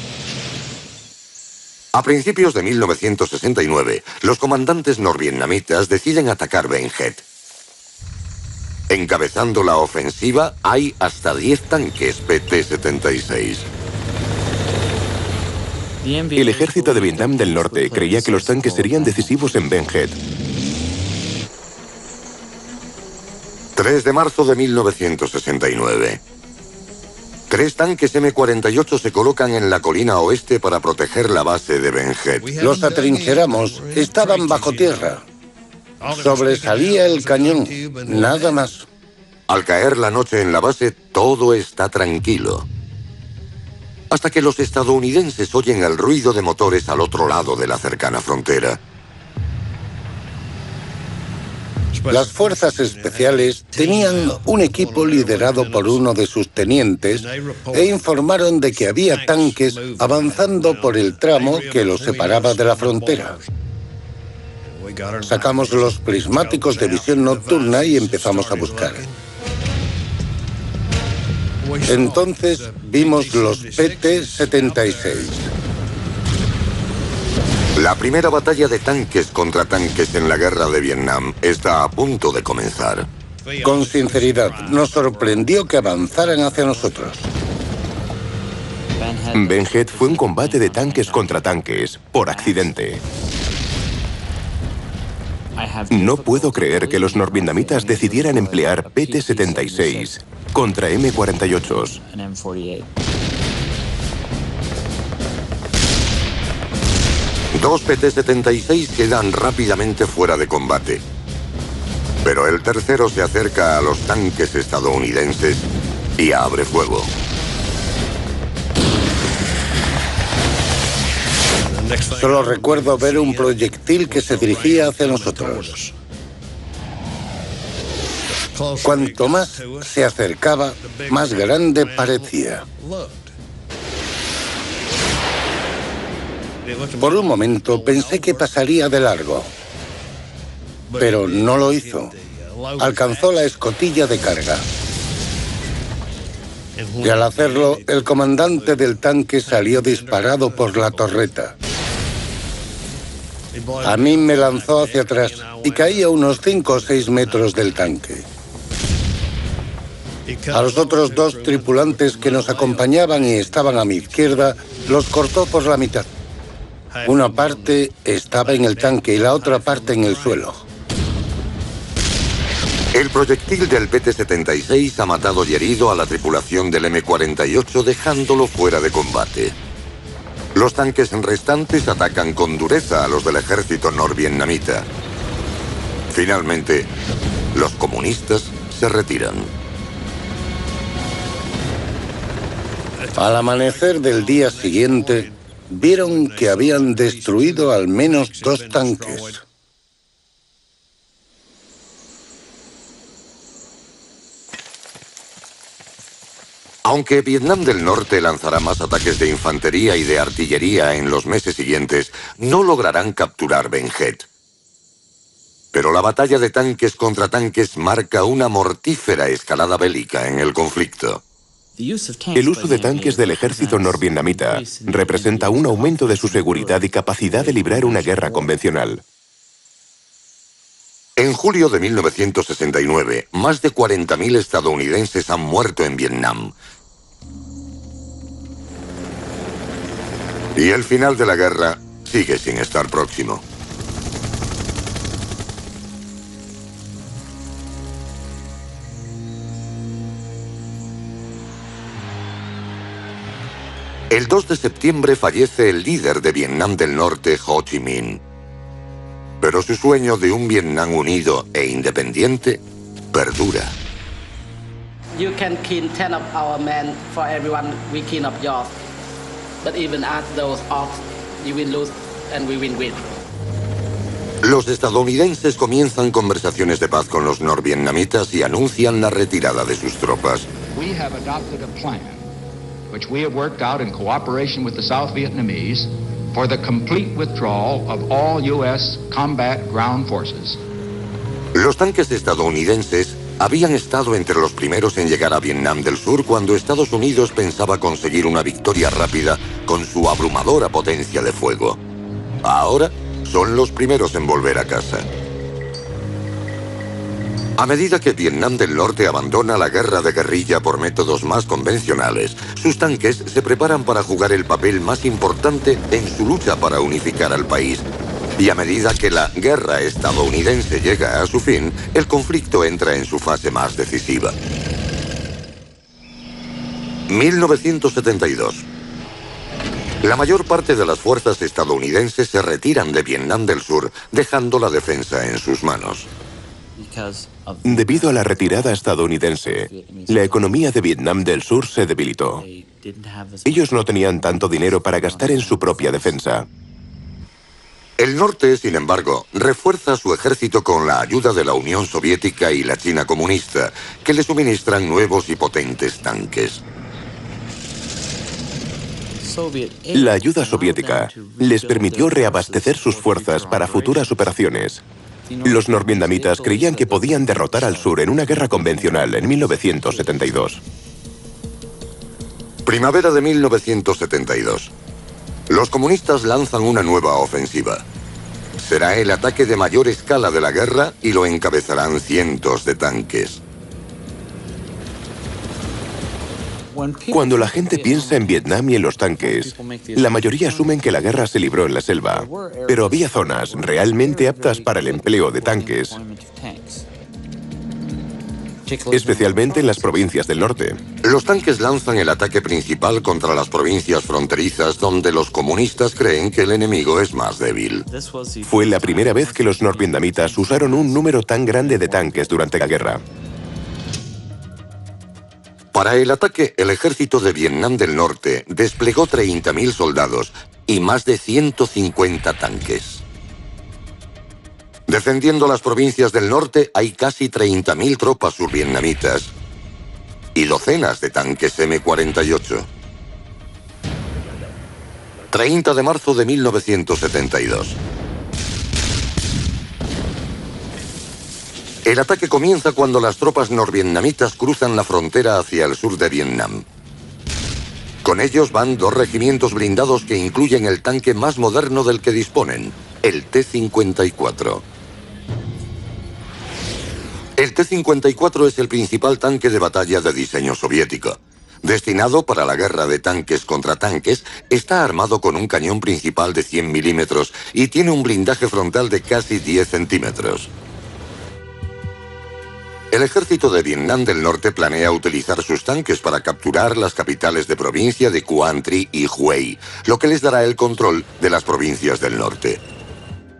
A principios de 1969, los comandantes norvietnamitas deciden atacar Ben Het. Encabezando la ofensiva hay hasta 10 tanques PT-76. El ejército de Vietnam del Norte creía que los tanques serían decisivos en Ben Het. 3 de marzo de 1969. 3 tanques M-48 se colocan en la colina oeste para proteger la base de Ben Het. Los atrincheramos. Estaban bajo tierra. Sobresalía el cañón. Nada más. Al caer la noche en la base, todo está tranquilo. Hasta que los estadounidenses oyen el ruido de motores al otro lado de la cercana frontera. Las fuerzas especiales tenían un equipo liderado por uno de sus tenientes e informaron de que había tanques avanzando por el tramo que los separaba de la frontera. Sacamos los prismáticos de visión nocturna y empezamos a buscar. Entonces vimos los PT-76. La primera batalla de tanques contra tanques en la guerra de Vietnam está a punto de comenzar. Con sinceridad, nos sorprendió que avanzaran hacia nosotros. Ben Het fue un combate de tanques contra tanques, por accidente. No puedo creer que los norvietnamitas decidieran emplear PT-76 contra M-48s. Dos PT-76 quedan rápidamente fuera de combate. Pero el tercero se acerca a los tanques estadounidenses y abre fuego. Solo recuerdo ver un proyectil que se dirigía hacia nosotros. Cuanto más se acercaba, más grande parecía. Por un momento pensé que pasaría de largo, pero no lo hizo. Alcanzó la escotilla de carga. Y al hacerlo, el comandante del tanque salió disparado por la torreta. A mí me lanzó hacia atrás y caí a unos 5 o 6 metros del tanque. A los otros dos tripulantes que nos acompañaban y estaban a mi izquierda, los cortó por la mitad. Una parte estaba en el tanque y la otra parte en el suelo. El proyectil del PT-76 ha matado y herido a la tripulación del M-48, dejándolo fuera de combate. Los tanques restantes atacan con dureza a los del ejército norvietnamita. Finalmente, los comunistas se retiran. Al amanecer del día siguiente, vieron que habían destruido al menos 2 tanques. Aunque Vietnam del Norte lanzará más ataques de infantería y de artillería en los meses siguientes, no lograrán capturar Ben Hết. Pero la batalla de tanques contra tanques marca una mortífera escalada bélica en el conflicto. El uso de tanques del ejército norvietnamita representa un aumento de su seguridad y capacidad de librar una guerra convencional. En julio de 1969, más de 40.000 estadounidenses han muerto en Vietnam. Y el final de la guerra sigue sin estar próximo. El 2 de septiembre fallece el líder de Vietnam del Norte, Ho Chi Minh. Pero su sueño de un Vietnam unido e independiente perdura. You can kill 10 of our men for everyone we kill of yours. But even at those odds, you will lose and we will win. Los estadounidenses comienzan conversaciones de paz con los norvietnamitas y anuncian la retirada de sus tropas. We have adopted a plan, which we have worked out in cooperation with the South Vietnamese, for the complete withdrawal of all U.S. combat ground forces. Los tanques estadounidenses habían estado entre los primeros en llegar a Vietnam del Sur cuando Estados Unidos pensaba conseguir una victoria rápida con su abrumadora potencia de fuego. Ahora son los primeros en volver a casa. A medida que Vietnam del Norte abandona la guerra de guerrilla por métodos más convencionales, sus tanques se preparan para jugar el papel más importante en su lucha para unificar al país. Y a medida que la guerra estadounidense llega a su fin, el conflicto entra en su fase más decisiva. 1972. La mayor parte de las fuerzas estadounidenses se retiran de Vietnam del Sur, dejando la defensa en sus manos. Debido a la retirada estadounidense, la economía de Vietnam del Sur se debilitó. Ellos no tenían tanto dinero para gastar en su propia defensa. El norte, sin embargo, refuerza su ejército con la ayuda de la Unión Soviética y la China comunista, que le suministran nuevos y potentes tanques. La ayuda soviética les permitió reabastecer sus fuerzas para futuras operaciones. Los norvietnamitas creían que podían derrotar al sur en una guerra convencional en 1972. Primavera de 1972. Los comunistas lanzan una nueva ofensiva. Será el ataque de mayor escala de la guerra y lo encabezarán cientos de tanques. Cuando la gente piensa en Vietnam y en los tanques, la mayoría asumen que la guerra se libró en la selva, pero había zonas realmente aptas para el empleo de tanques, especialmente en las provincias del norte. Los tanques lanzan el ataque principal contra las provincias fronterizas donde los comunistas creen que el enemigo es más débil. Fue la primera vez que los norvietnamitas usaron un número tan grande de tanques durante la guerra. Para el ataque, el ejército de Vietnam del Norte desplegó 30.000 soldados y más de 150 tanques. Defendiendo las provincias del norte hay casi 30.000 tropas survietnamitas y docenas de tanques M-48. 30 de marzo de 1972. El ataque comienza cuando las tropas norvietnamitas cruzan la frontera hacia el sur de Vietnam. Con ellos van 2 regimientos blindados que incluyen el tanque más moderno del que disponen, el T-54. El T-54 es el principal tanque de batalla de diseño soviético. Destinado para la guerra de tanques contra tanques, está armado con un cañón principal de 100 milímetros y tiene un blindaje frontal de casi 10 centímetros. El ejército de Vietnam del Norte planea utilizar sus tanques para capturar las capitales de provincia de Quang Tri y Hue, lo que les dará el control de las provincias del norte.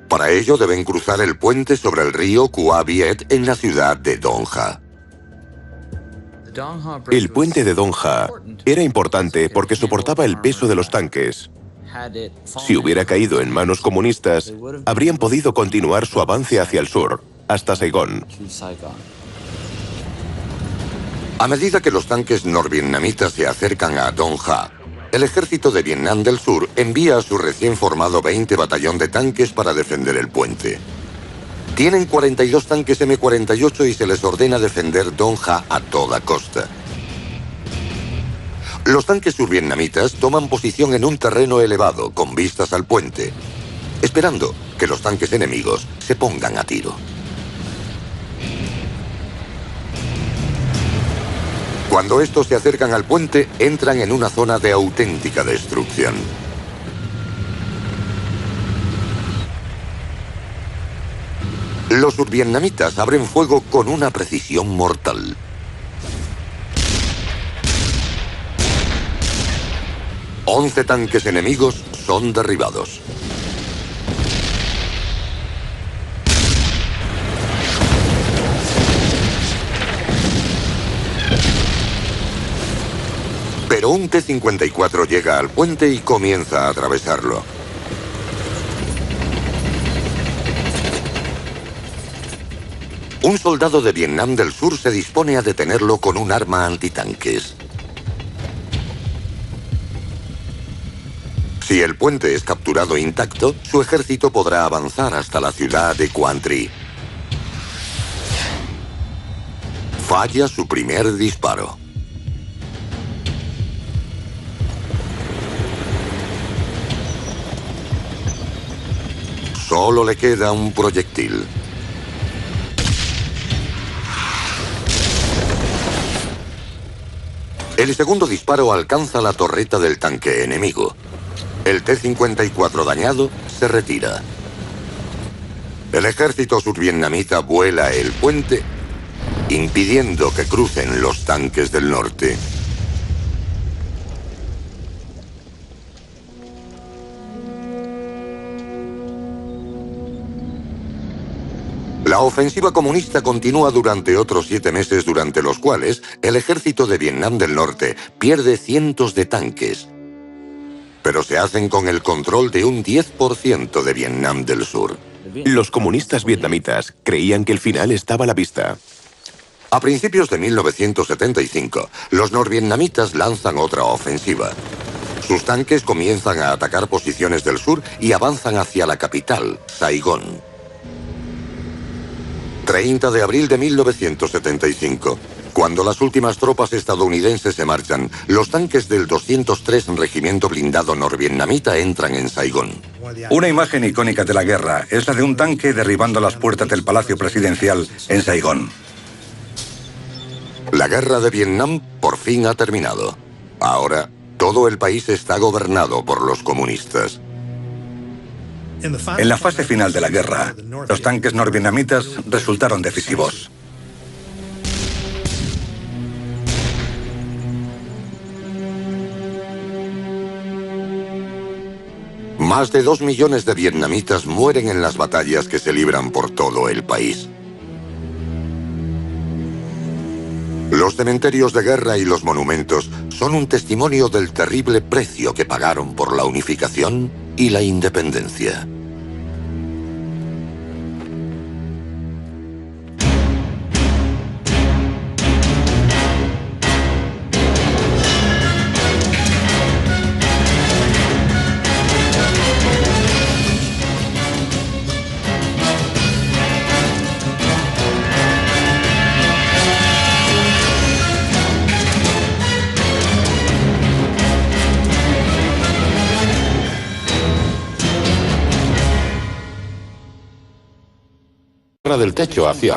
Para ello deben cruzar el puente sobre el río Qua Viet en la ciudad de Dong Ha. El puente de Dong Ha era importante porque soportaba el peso de los tanques. Si hubiera caído en manos comunistas, habrían podido continuar su avance hacia el sur, hasta Saigón. A medida que los tanques norvietnamitas se acercan a Dong Ha, el ejército de Vietnam del Sur envía a su recién formado 20 batallón de tanques para defender el puente. Tienen 42 tanques M-48 y se les ordena defender Dong Ha a toda costa. Los tanques survietnamitas toman posición en un terreno elevado con vistas al puente, esperando que los tanques enemigos se pongan a tiro. Cuando estos se acercan al puente, entran en una zona de auténtica destrucción. Los survietnamitas abren fuego con una precisión mortal. 11 tanques enemigos son derribados. Pero un T-54 llega al puente y comienza a atravesarlo. Un soldado de Vietnam del Sur se dispone a detenerlo con un arma antitanques. Si el puente es capturado intacto, su ejército podrá avanzar hasta la ciudad de Quang Tri. Falla su primer disparo. Solo le queda un proyectil. El segundo disparo alcanza la torreta del tanque enemigo. El T-54 dañado se retira. El ejército survietnamita vuela el puente, impidiendo que crucen los tanques del norte. La ofensiva comunista continúa durante otros 7 meses, durante los cuales el ejército de Vietnam del Norte pierde cientos de tanques, pero se hacen con el control de un 10% de Vietnam del Sur. Los comunistas vietnamitas creían que el final estaba a la vista. A principios de 1975, los norvietnamitas lanzan otra ofensiva. Sus tanques comienzan a atacar posiciones del sur y avanzan hacia la capital, Saigón. 30 de abril de 1975. Cuando las últimas tropas estadounidenses se marchan, los tanques del 203 Regimiento Blindado Norvietnamita entran en Saigón. Una imagen icónica de la guerra es la de un tanque derribando las puertas del Palacio Presidencial en Saigón. La guerra de Vietnam por fin ha terminado. Ahora, todo el país está gobernado por los comunistas. En la fase final de la guerra, los tanques norvietnamitas resultaron decisivos. Más de 2 millones de vietnamitas mueren en las batallas que se libran por todo el país. Los cementerios de guerra y los monumentos son un testimonio del terrible precio que pagaron por la unificación y la independencia. Del techo hacía...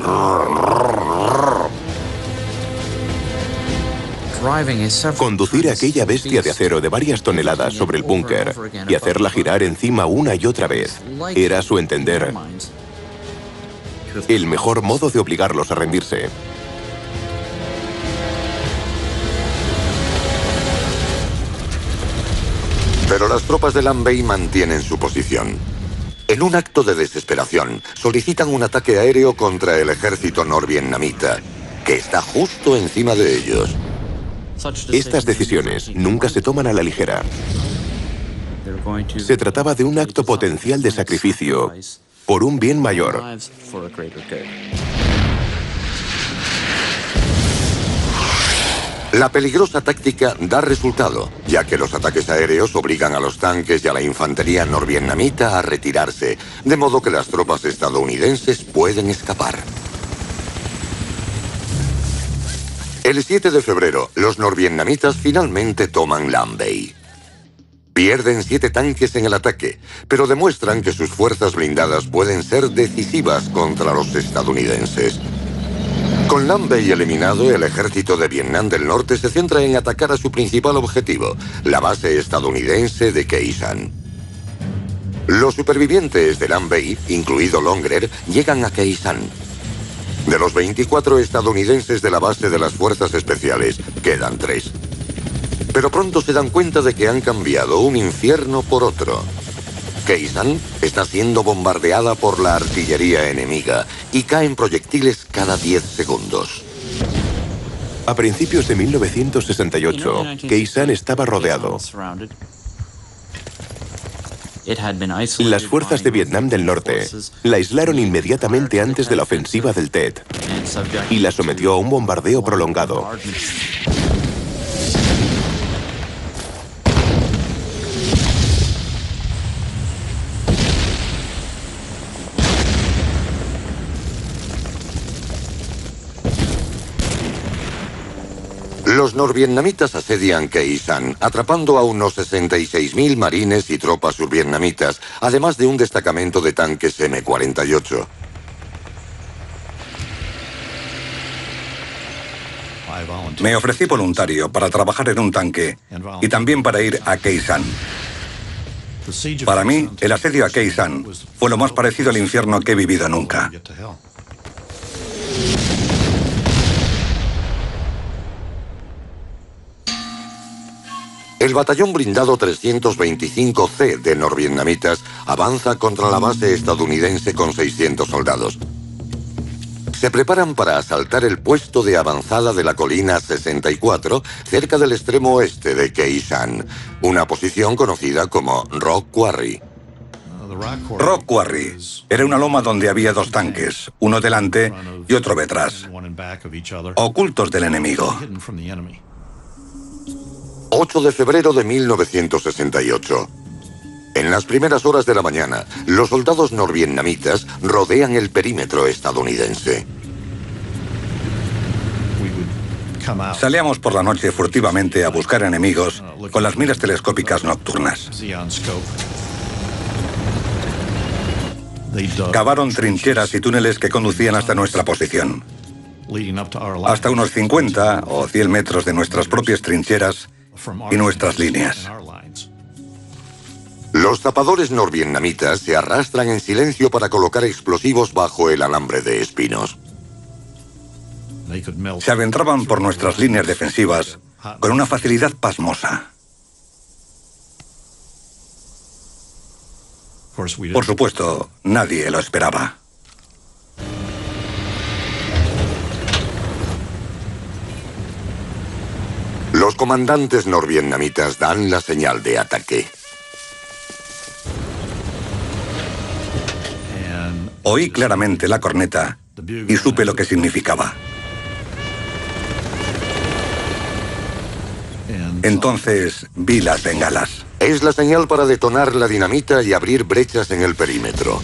Conducir aquella bestia de acero de varias toneladas sobre el búnker y hacerla girar encima una y otra vez era, a su entender, el mejor modo de obligarlos a rendirse. Pero las tropas de Lam Bay mantienen su posición. En un acto de desesperación, solicitan un ataque aéreo contra el ejército norvietnamita, que está justo encima de ellos. Estas decisiones nunca se toman a la ligera. Se trataba de un acto potencial de sacrificio por un bien mayor. La peligrosa táctica da resultado, ya que los ataques aéreos obligan a los tanques y a la infantería norvietnamita a retirarse, de modo que las tropas estadounidenses pueden escapar. El 7 de febrero, los norvietnamitas finalmente toman Lam Bay. Pierden 7 tanques en el ataque, pero demuestran que sus fuerzas blindadas pueden ser decisivas contra los estadounidenses. Con Lam Bay eliminado, el ejército de Vietnam del Norte se centra en atacar a su principal objetivo, la base estadounidense de Khe Sanh. Los supervivientes de Lam Bay, incluido Longer, llegan a Khe Sanh. De los 24 estadounidenses de la base de las fuerzas especiales, quedan 3. Pero pronto se dan cuenta de que han cambiado un infierno por otro. Khe Sanh está siendo bombardeada por la artillería enemiga y caen proyectiles cada 10 segundos. A principios de 1968, Khe Sanh estaba rodeado. Las fuerzas de Vietnam del Norte la aislaron inmediatamente antes de la ofensiva del Tet y la sometió a un bombardeo prolongado. Los norvietnamitas asedian Khe Sanh, atrapando a unos 66.000 marines y tropas survietnamitas, además de un destacamento de tanques M-48. Me ofrecí voluntario para trabajar en un tanque y también para ir a Khe Sanh. Para mí, el asedio a Khe Sanh fue lo más parecido al infierno que he vivido nunca. El batallón blindado 325C de norvietnamitas avanza contra la base estadounidense con 600 soldados. Se preparan para asaltar el puesto de avanzada de la colina 64, cerca del extremo oeste de Khe Sanh, una posición conocida como Rock Quarry. Rock Quarry era una loma donde había 2 tanques, uno delante y otro detrás, ocultos del enemigo. 8 de febrero de 1968. En las primeras horas de la mañana, los soldados norvietnamitas rodean el perímetro estadounidense. Salíamos por la noche furtivamente a buscar enemigos con las miras telescópicas nocturnas. Cavaron trincheras y túneles que conducían hasta nuestra posición. Hasta unos 50 o 100 metros de nuestras propias trincheras y nuestras líneas. Los zapadores norvietnamitas se arrastran en silencio para colocar explosivos bajo el alambre de espinos. Se adentraban por nuestras líneas defensivas con una facilidad pasmosa. Por supuesto, nadie lo esperaba. Los comandantes norvietnamitas dan la señal de ataque. Oí claramente la corneta y supe lo que significaba. Entonces vi las bengalas. Es la señal para detonar la dinamita y abrir brechas en el perímetro.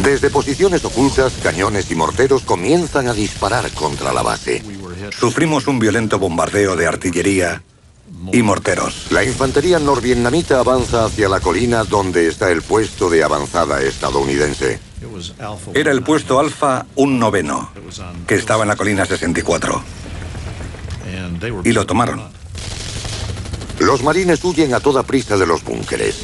Desde posiciones ocultas, cañones y morteros comienzan a disparar contra la base. Sufrimos un violento bombardeo de artillería y morteros. La infantería norvietnamita avanza hacia la colina donde está el puesto de avanzada estadounidense. Era el puesto Alfa 1/9, que estaba en la colina 64. Y lo tomaron. Los marines huyen a toda prisa de los búnkeres.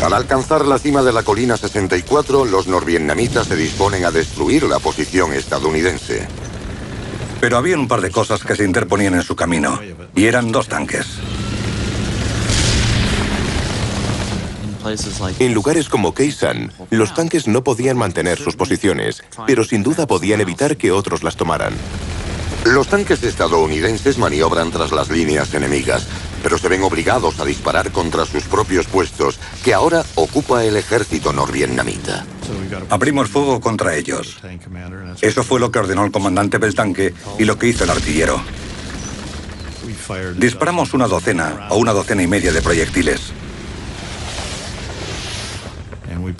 Al alcanzar la cima de la colina 64, los norvietnamitas se disponen a destruir la posición estadounidense. Pero había un par de cosas que se interponían en su camino, y eran 2 tanques. En lugares como Khe Sanh, los tanques no podían mantener sus posiciones, pero sin duda podían evitar que otros las tomaran. Los tanques estadounidenses maniobran tras las líneas enemigas, pero se ven obligados a disparar contra sus propios puestos, que ahora ocupa el ejército norvietnamita. Abrimos fuego contra ellos. Eso fue lo que ordenó el comandante del tanque y lo que hizo el artillero. Disparamos una docena o una docena y media de proyectiles.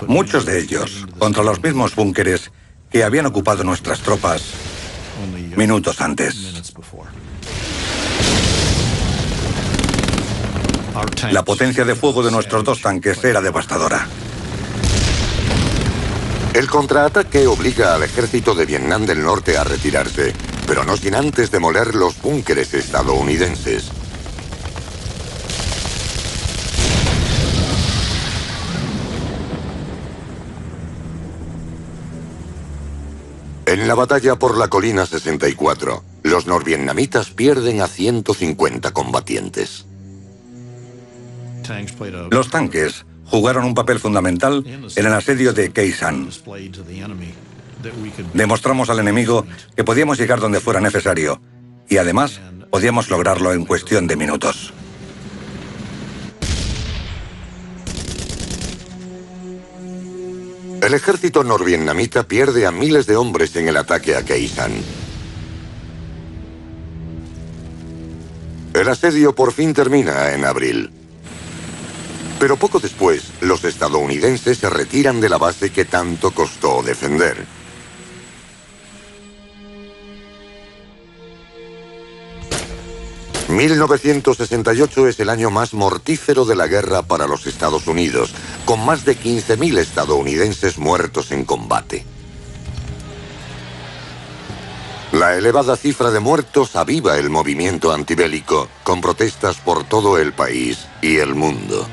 Muchos de ellos contra los mismos búnkeres que habían ocupado nuestras tropas minutos antes. La potencia de fuego de nuestros 2 tanques era devastadora. El contraataque obliga al ejército de Vietnam del Norte a retirarse, pero no sin antes demoler los búnkeres estadounidenses. En la batalla por la colina 64, los norvietnamitas pierden a 150 combatientes. Los tanques jugaron un papel fundamental en el asedio de Khe Sanh. Demostramos al enemigo que podíamos llegar donde fuera necesario y además podíamos lograrlo en cuestión de minutos. El ejército norvietnamita pierde a miles de hombres en el ataque a Khe Sanh. El asedio por fin termina en abril. Pero poco después, los estadounidenses se retiran de la base que tanto costó defender. ...1968 es el año más mortífero de la guerra para los Estados Unidos, con más de 15.000 estadounidenses muertos en combate. La elevada cifra de muertos aviva el movimiento antibélico, con protestas por todo el país y el mundo.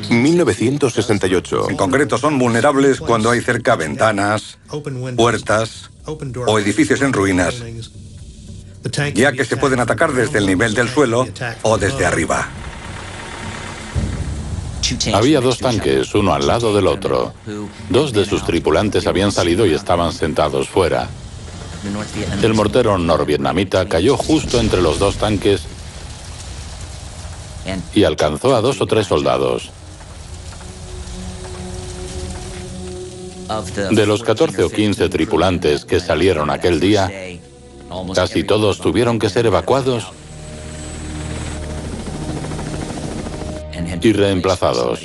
1968. En concreto, son vulnerables cuando hay cerca ventanas, puertas o edificios en ruinas, ya que se pueden atacar desde el nivel del suelo o desde arriba. Había 2 tanques, uno al lado del otro. 2 de sus tripulantes habían salido y estaban sentados fuera. El mortero norvietnamita cayó justo entre los 2 tanques y alcanzó a 2 o 3 soldados. De los 14 o 15 tripulantes que salieron aquel día, casi todos tuvieron que ser evacuados y reemplazados.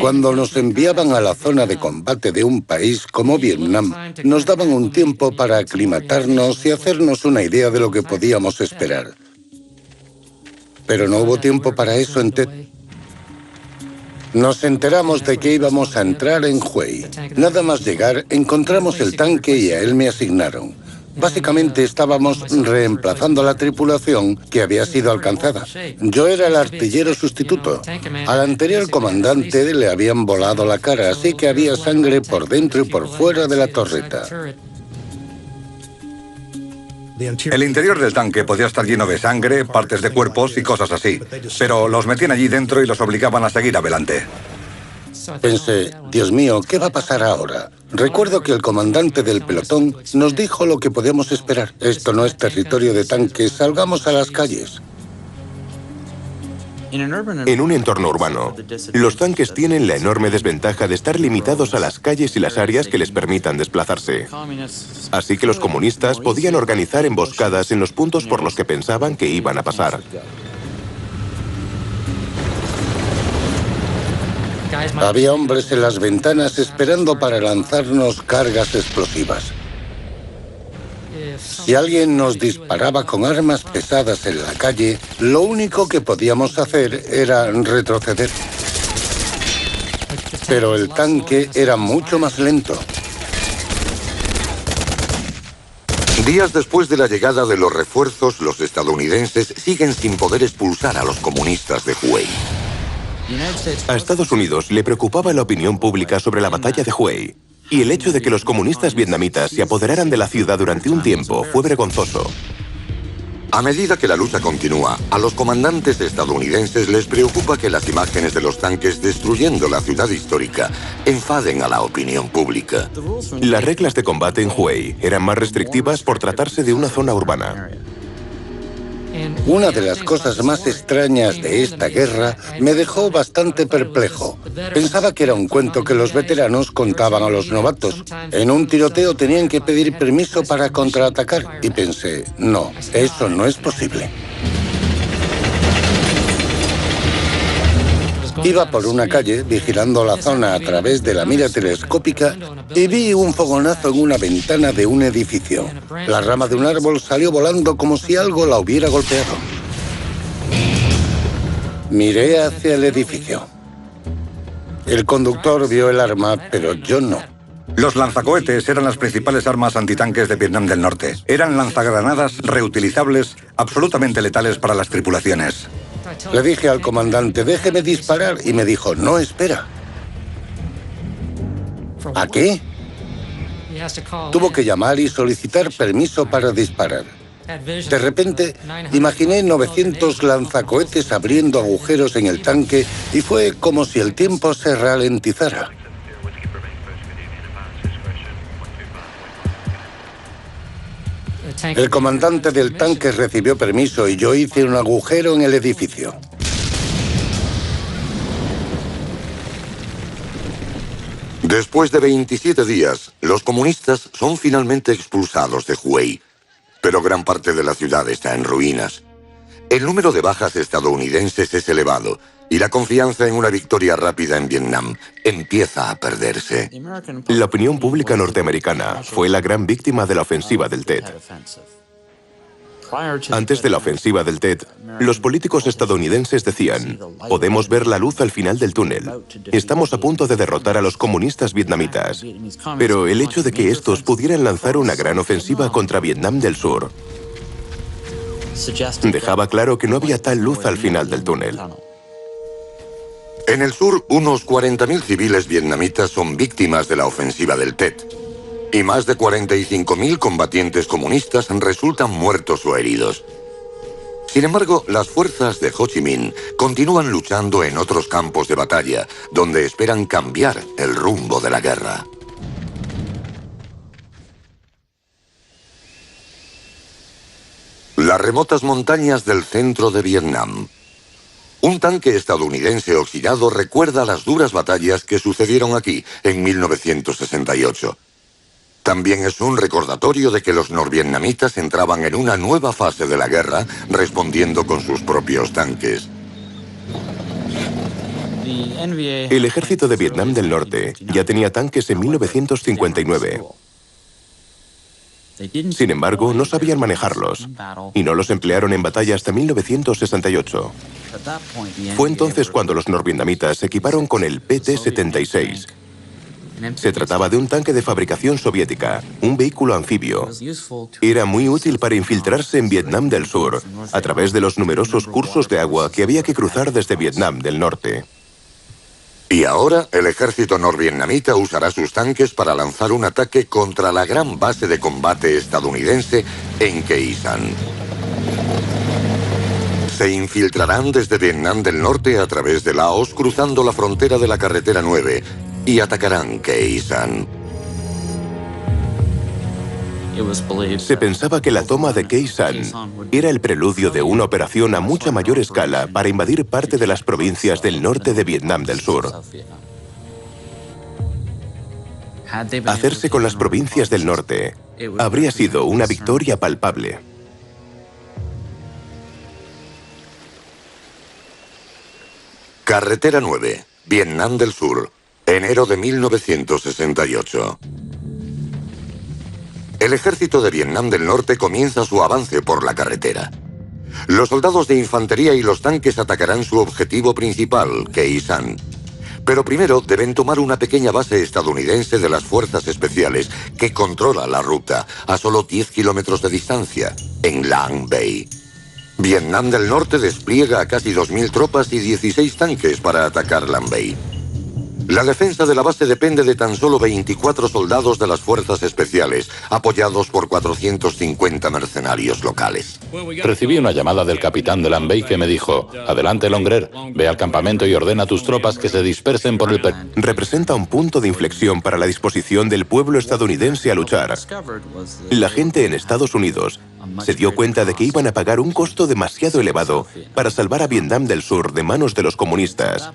Cuando nos enviaban a la zona de combate de un país como Vietnam, nos daban un tiempo para aclimatarnos y hacernos una idea de lo que podíamos esperar. Pero no hubo tiempo para eso en Tet. Nos enteramos de que íbamos a entrar en Huey. Nada más llegar, encontramos el tanque y a él me asignaron. Básicamente estábamos reemplazando a la tripulación que había sido alcanzada. Yo era el artillero sustituto. Al anterior comandante le habían volado la cara, así que había sangre por dentro y por fuera de la torreta. El interior del tanque podía estar lleno de sangre, partes de cuerpos y cosas así, pero los metían allí dentro y los obligaban a seguir adelante. Pensé, Dios mío, ¿qué va a pasar ahora? Recuerdo que el comandante del pelotón nos dijo lo que podíamos esperar. Esto no es territorio de tanques, salgamos a las calles. En un entorno urbano, los tanques tienen la enorme desventaja de estar limitados a las calles y las áreas que les permitan desplazarse. Así que los comunistas podían organizar emboscadas en los puntos por los que pensaban que iban a pasar. Había hombres en las ventanas esperando para lanzarnos cargas explosivas. Si alguien nos disparaba con armas pesadas en la calle, lo único que podíamos hacer era retroceder. Pero el tanque era mucho más lento. Días después de la llegada de los refuerzos, los estadounidenses siguen sin poder expulsar a los comunistas de Huey. A Estados Unidos le preocupaba la opinión pública sobre la batalla de Huey. Y el hecho de que los comunistas vietnamitas se apoderaran de la ciudad durante un tiempo fue vergonzoso. A medida que la lucha continúa, a los comandantes estadounidenses les preocupa que las imágenes de los tanques destruyendo la ciudad histórica enfaden a la opinión pública. Las reglas de combate en Huey eran más restrictivas por tratarse de una zona urbana. Una de las cosas más extrañas de esta guerra me dejó bastante perplejo. Pensaba que era un cuento que los veteranos contaban a los novatos. En un tiroteo tenían que pedir permiso para contraatacar y pensé, no, eso no es posible. Iba por una calle vigilando la zona a través de la mira telescópica y vi un fogonazo en una ventana de un edificio. La rama de un árbol salió volando como si algo la hubiera golpeado. Miré hacia el edificio. El conductor vio el arma, pero yo no. Los lanzacohetes eran las principales armas antitanques de Vietnam del Norte. Eran lanzagranadas reutilizables, absolutamente letales para las tripulaciones. Le dije al comandante, déjeme disparar, y me dijo, no, espera. ¿A qué? Tuvo que llamar y solicitar permiso para disparar. De repente, imaginé 900 lanzacohetes abriendo agujeros en el tanque y fue como si el tiempo se ralentizara. El comandante del tanque recibió permiso y yo hice un agujero en el edificio. Después de 27 días, los comunistas son finalmente expulsados de Huey, pero gran parte de la ciudad está en ruinas. El número de bajas estadounidenses es elevado y la confianza en una victoria rápida en Vietnam empieza a perderse. La opinión pública norteamericana fue la gran víctima de la ofensiva del Tet. Antes de la ofensiva del Tet, los políticos estadounidenses decían, podemos ver la luz al final del túnel. Estamos a punto de derrotar a los comunistas vietnamitas. Pero el hecho de que estos pudieran lanzar una gran ofensiva contra Vietnam del Sur dejaba claro que no había tal luz al final del túnel. En el sur, unos 40.000 civiles vietnamitas son víctimas de la ofensiva del Tet. Y más de 45.000 combatientes comunistas resultan muertos o heridos. Sin embargo, las fuerzas de Ho Chi Minh continúan luchando en otros campos de batalla, donde esperan cambiar el rumbo de la guerra. Las remotas montañas del centro de Vietnam. Un tanque estadounidense oxidado recuerda las duras batallas que sucedieron aquí en 1968. También es un recordatorio de que los norvietnamitas entraban en una nueva fase de la guerra, respondiendo con sus propios tanques. El ejército de Vietnam del Norte ya tenía tanques en 1959. Sin embargo, no sabían manejarlos y no los emplearon en batalla hasta 1968. Fue entonces cuando los norvietnamitas se equiparon con el PT-76. Se trataba de un tanque de fabricación soviética, un vehículo anfibio. Era muy útil para infiltrarse en Vietnam del Sur, a través de los numerosos cursos de agua que había que cruzar desde Vietnam del Norte. Y ahora el ejército norvietnamita usará sus tanques para lanzar un ataque contra la gran base de combate estadounidense en Khe Sanh. Se infiltrarán desde Vietnam del Norte a través de Laos, cruzando la frontera de la carretera 9, y atacarán Khe Sanh. Se pensaba que la toma de Khe Sanh era el preludio de una operación a mucha mayor escala para invadir parte de las provincias del norte de Vietnam del Sur. Hacerse con las provincias del norte habría sido una victoria palpable. Carretera 9, Vietnam del Sur, enero de 1968. El ejército de Vietnam del Norte comienza su avance por la carretera. Los soldados de infantería y los tanques atacarán su objetivo principal, Khe Sanh. Pero primero deben tomar una pequeña base estadounidense de las Fuerzas Especiales que controla la ruta a solo 10 kilómetros de distancia, en Lang Bay. Vietnam del Norte despliega a casi 2.000 tropas y 16 tanques para atacar Lang Bay. La defensa de la base depende de tan solo 24 soldados de las Fuerzas Especiales, apoyados por 450 mercenarios locales. Recibí una llamada del capitán de Lang Bay que me dijo: adelante, Longrer, ve al campamento y ordena a tus tropas que se dispersen por el... Representa un punto de inflexión para la disposición del pueblo estadounidense a luchar. La gente en Estados Unidos se dio cuenta de que iban a pagar un costo demasiado elevado para salvar a Vietnam del Sur de manos de los comunistas.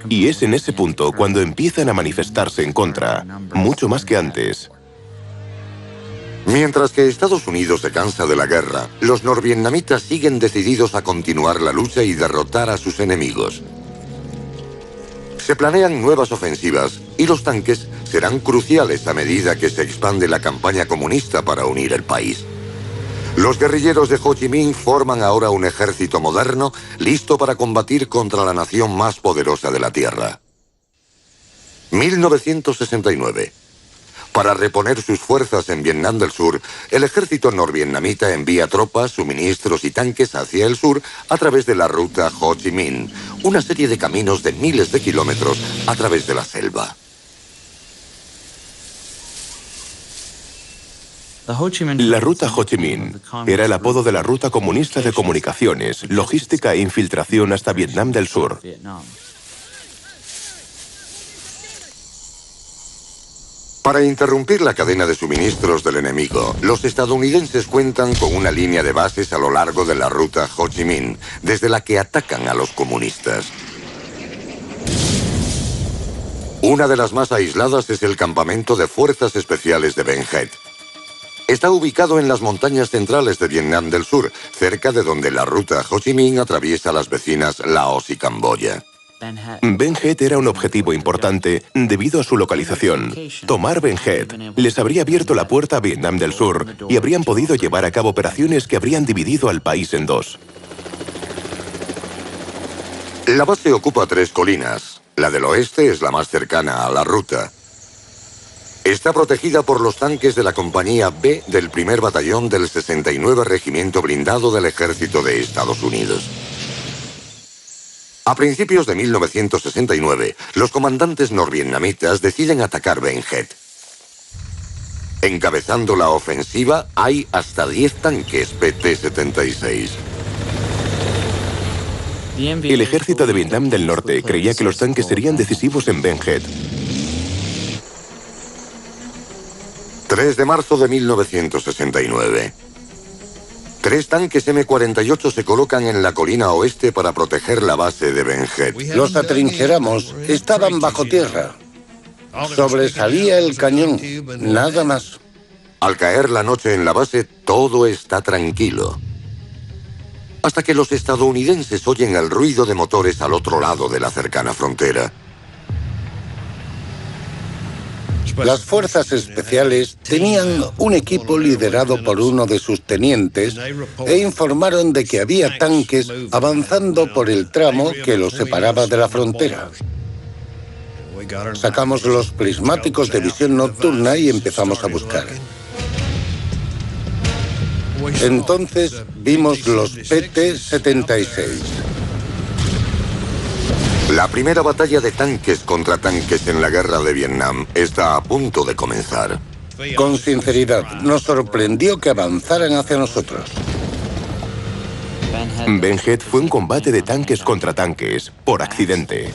Y es en ese punto cuando empiezan a manifestarse en contra, mucho más que antes. Mientras que Estados Unidos se cansa de la guerra, los norvietnamitas siguen decididos a continuar la lucha y derrotar a sus enemigos. Se planean nuevas ofensivas y los tanques serán cruciales a medida que se expande la campaña comunista para unir el país. Los guerrilleros de Ho Chi Minh forman ahora un ejército moderno, listo para combatir contra la nación más poderosa de la Tierra. 1969. Para reponer sus fuerzas en Vietnam del Sur, el ejército norvietnamita envía tropas, suministros y tanques hacia el sur a través de la ruta Ho Chi Minh, una serie de caminos de miles de kilómetros a través de la selva. La ruta Ho Chi Minh era el apodo de la ruta comunista de comunicaciones, logística e infiltración hasta Vietnam del Sur. Para interrumpir la cadena de suministros del enemigo, los estadounidenses cuentan con una línea de bases a lo largo de la ruta Ho Chi Minh, desde la que atacan a los comunistas. Una de las más aisladas es el campamento de Fuerzas Especiales de Ben Het. Está ubicado en las montañas centrales de Vietnam del Sur, cerca de donde la ruta Ho Chi Minh atraviesa las vecinas Laos y Camboya. Ben Het era un objetivo importante debido a su localización. Tomar Ben Het les habría abierto la puerta a Vietnam del Sur y habrían podido llevar a cabo operaciones que habrían dividido al país en dos. La base ocupa 3 colinas. La del oeste es la más cercana a la ruta. Está protegida por los tanques de la Compañía B del primer batallón del 69 Regimiento Blindado del Ejército de Estados Unidos. A principios de 1969, los comandantes norvietnamitas deciden atacar Ben Het. Encabezando la ofensiva hay hasta 10 tanques PT-76. El ejército de Vietnam del Norte creía que los tanques serían decisivos en Ben Het. 3 de marzo de 1969. 3 tanques M-48 se colocan en la colina oeste para proteger la base de Ben Het. Los atrincheramos. Estaban bajo tierra. Sobresalía el cañón. Nada más. Al caer la noche en la base, todo está tranquilo. Hasta que los estadounidenses oyen el ruido de motores al otro lado de la cercana frontera. Las fuerzas especiales tenían un equipo liderado por uno de sus tenientes e informaron de que había tanques avanzando por el tramo que los separaba de la frontera. Sacamos los prismáticos de visión nocturna y empezamos a buscar. Entonces vimos los PT-76. La primera batalla de tanques contra tanques en la guerra de Vietnam está a punto de comenzar. Con sinceridad, nos sorprendió que avanzaran hacia nosotros. Ben Head fue un combate de tanques contra tanques, por accidente.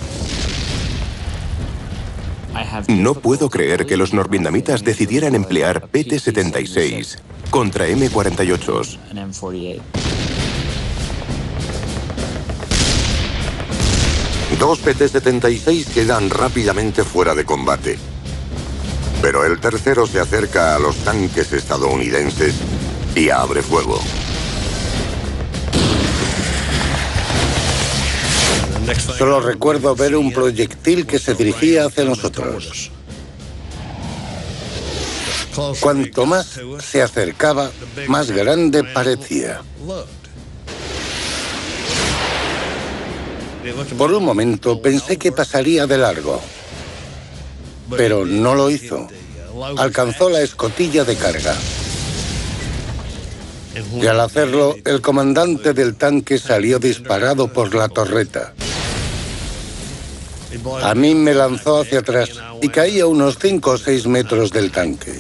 No puedo creer que los norvietnamitas decidieran emplear PT-76 contra M-48s. Dos PT-76 quedan rápidamente fuera de combate. Pero el tercero se acerca a los tanques estadounidenses y abre fuego. Solo recuerdo ver un proyectil que se dirigía hacia nosotros. Cuanto más se acercaba, más grande parecía. Por un momento pensé que pasaría de largo, pero no lo hizo. Alcanzó la escotilla de carga. Y al hacerlo, el comandante del tanque salió disparado por la torreta. A mí me lanzó hacia atrás y caí a unos 5 o 6 metros del tanque.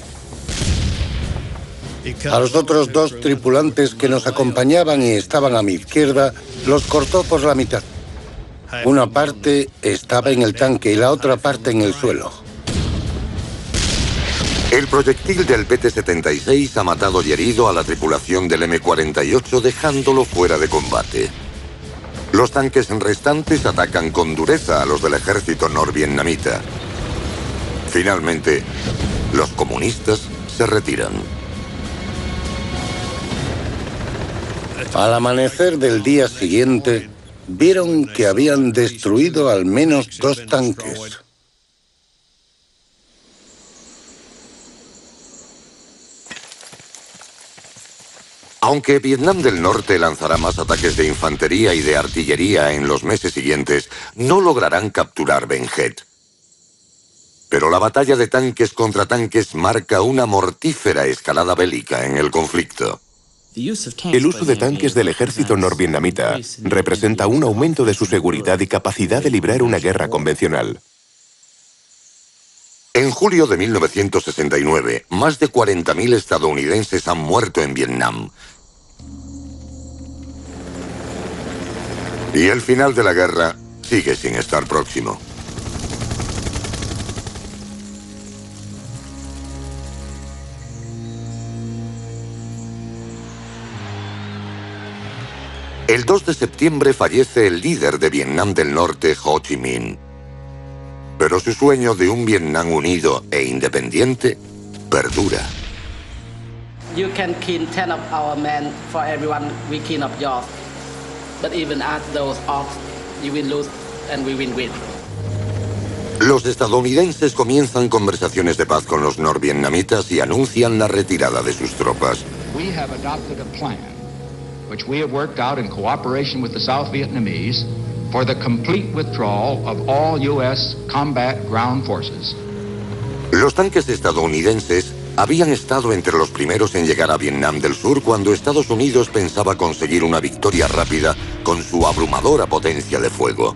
A los otros dos tripulantes que nos acompañaban y estaban a mi izquierda, los cortó por la mitad. Una parte estaba en el tanque y la otra parte en el suelo. El proyectil del PT-76 ha matado y herido a la tripulación del M-48, dejándolo fuera de combate. Los tanques restantes atacan con dureza a los del ejército norvietnamita. Finalmente, los comunistas se retiran. Al amanecer del día siguiente, vieron que habían destruido al menos 2 tanques. Aunque Vietnam del Norte lanzará más ataques de infantería y de artillería en los meses siguientes, no lograrán capturar Ben Head. Pero la batalla de tanques contra tanques marca una mortífera escalada bélica en el conflicto. El uso de tanques del ejército norvietnamita representa un aumento de su seguridad y capacidad de librar una guerra convencional. En julio de 1969, más de 40.000 estadounidenses han muerto en Vietnam. Y el final de la guerra sigue sin estar próximo. El 2 de septiembre fallece el líder de Vietnam del Norte, Ho Chi Minh. Pero su sueño de un Vietnam unido e independiente perdura. You can kill 10 of our men for everyone we clean up yours. But even at those odds, you will lose and we will win. Los estadounidenses comienzan conversaciones de paz con los norvietnamitas y anuncian la retirada de sus tropas. We have adopted a plan, which we have worked out in cooperation with the South Vietnamese, for the complete withdrawal of all U.S. combat ground forces. Los tanques estadounidenses habían estado entre los primeros en llegar a Vietnam del Sur cuando Estados Unidos pensaba conseguir una victoria rápida con su abrumadora potencia de fuego.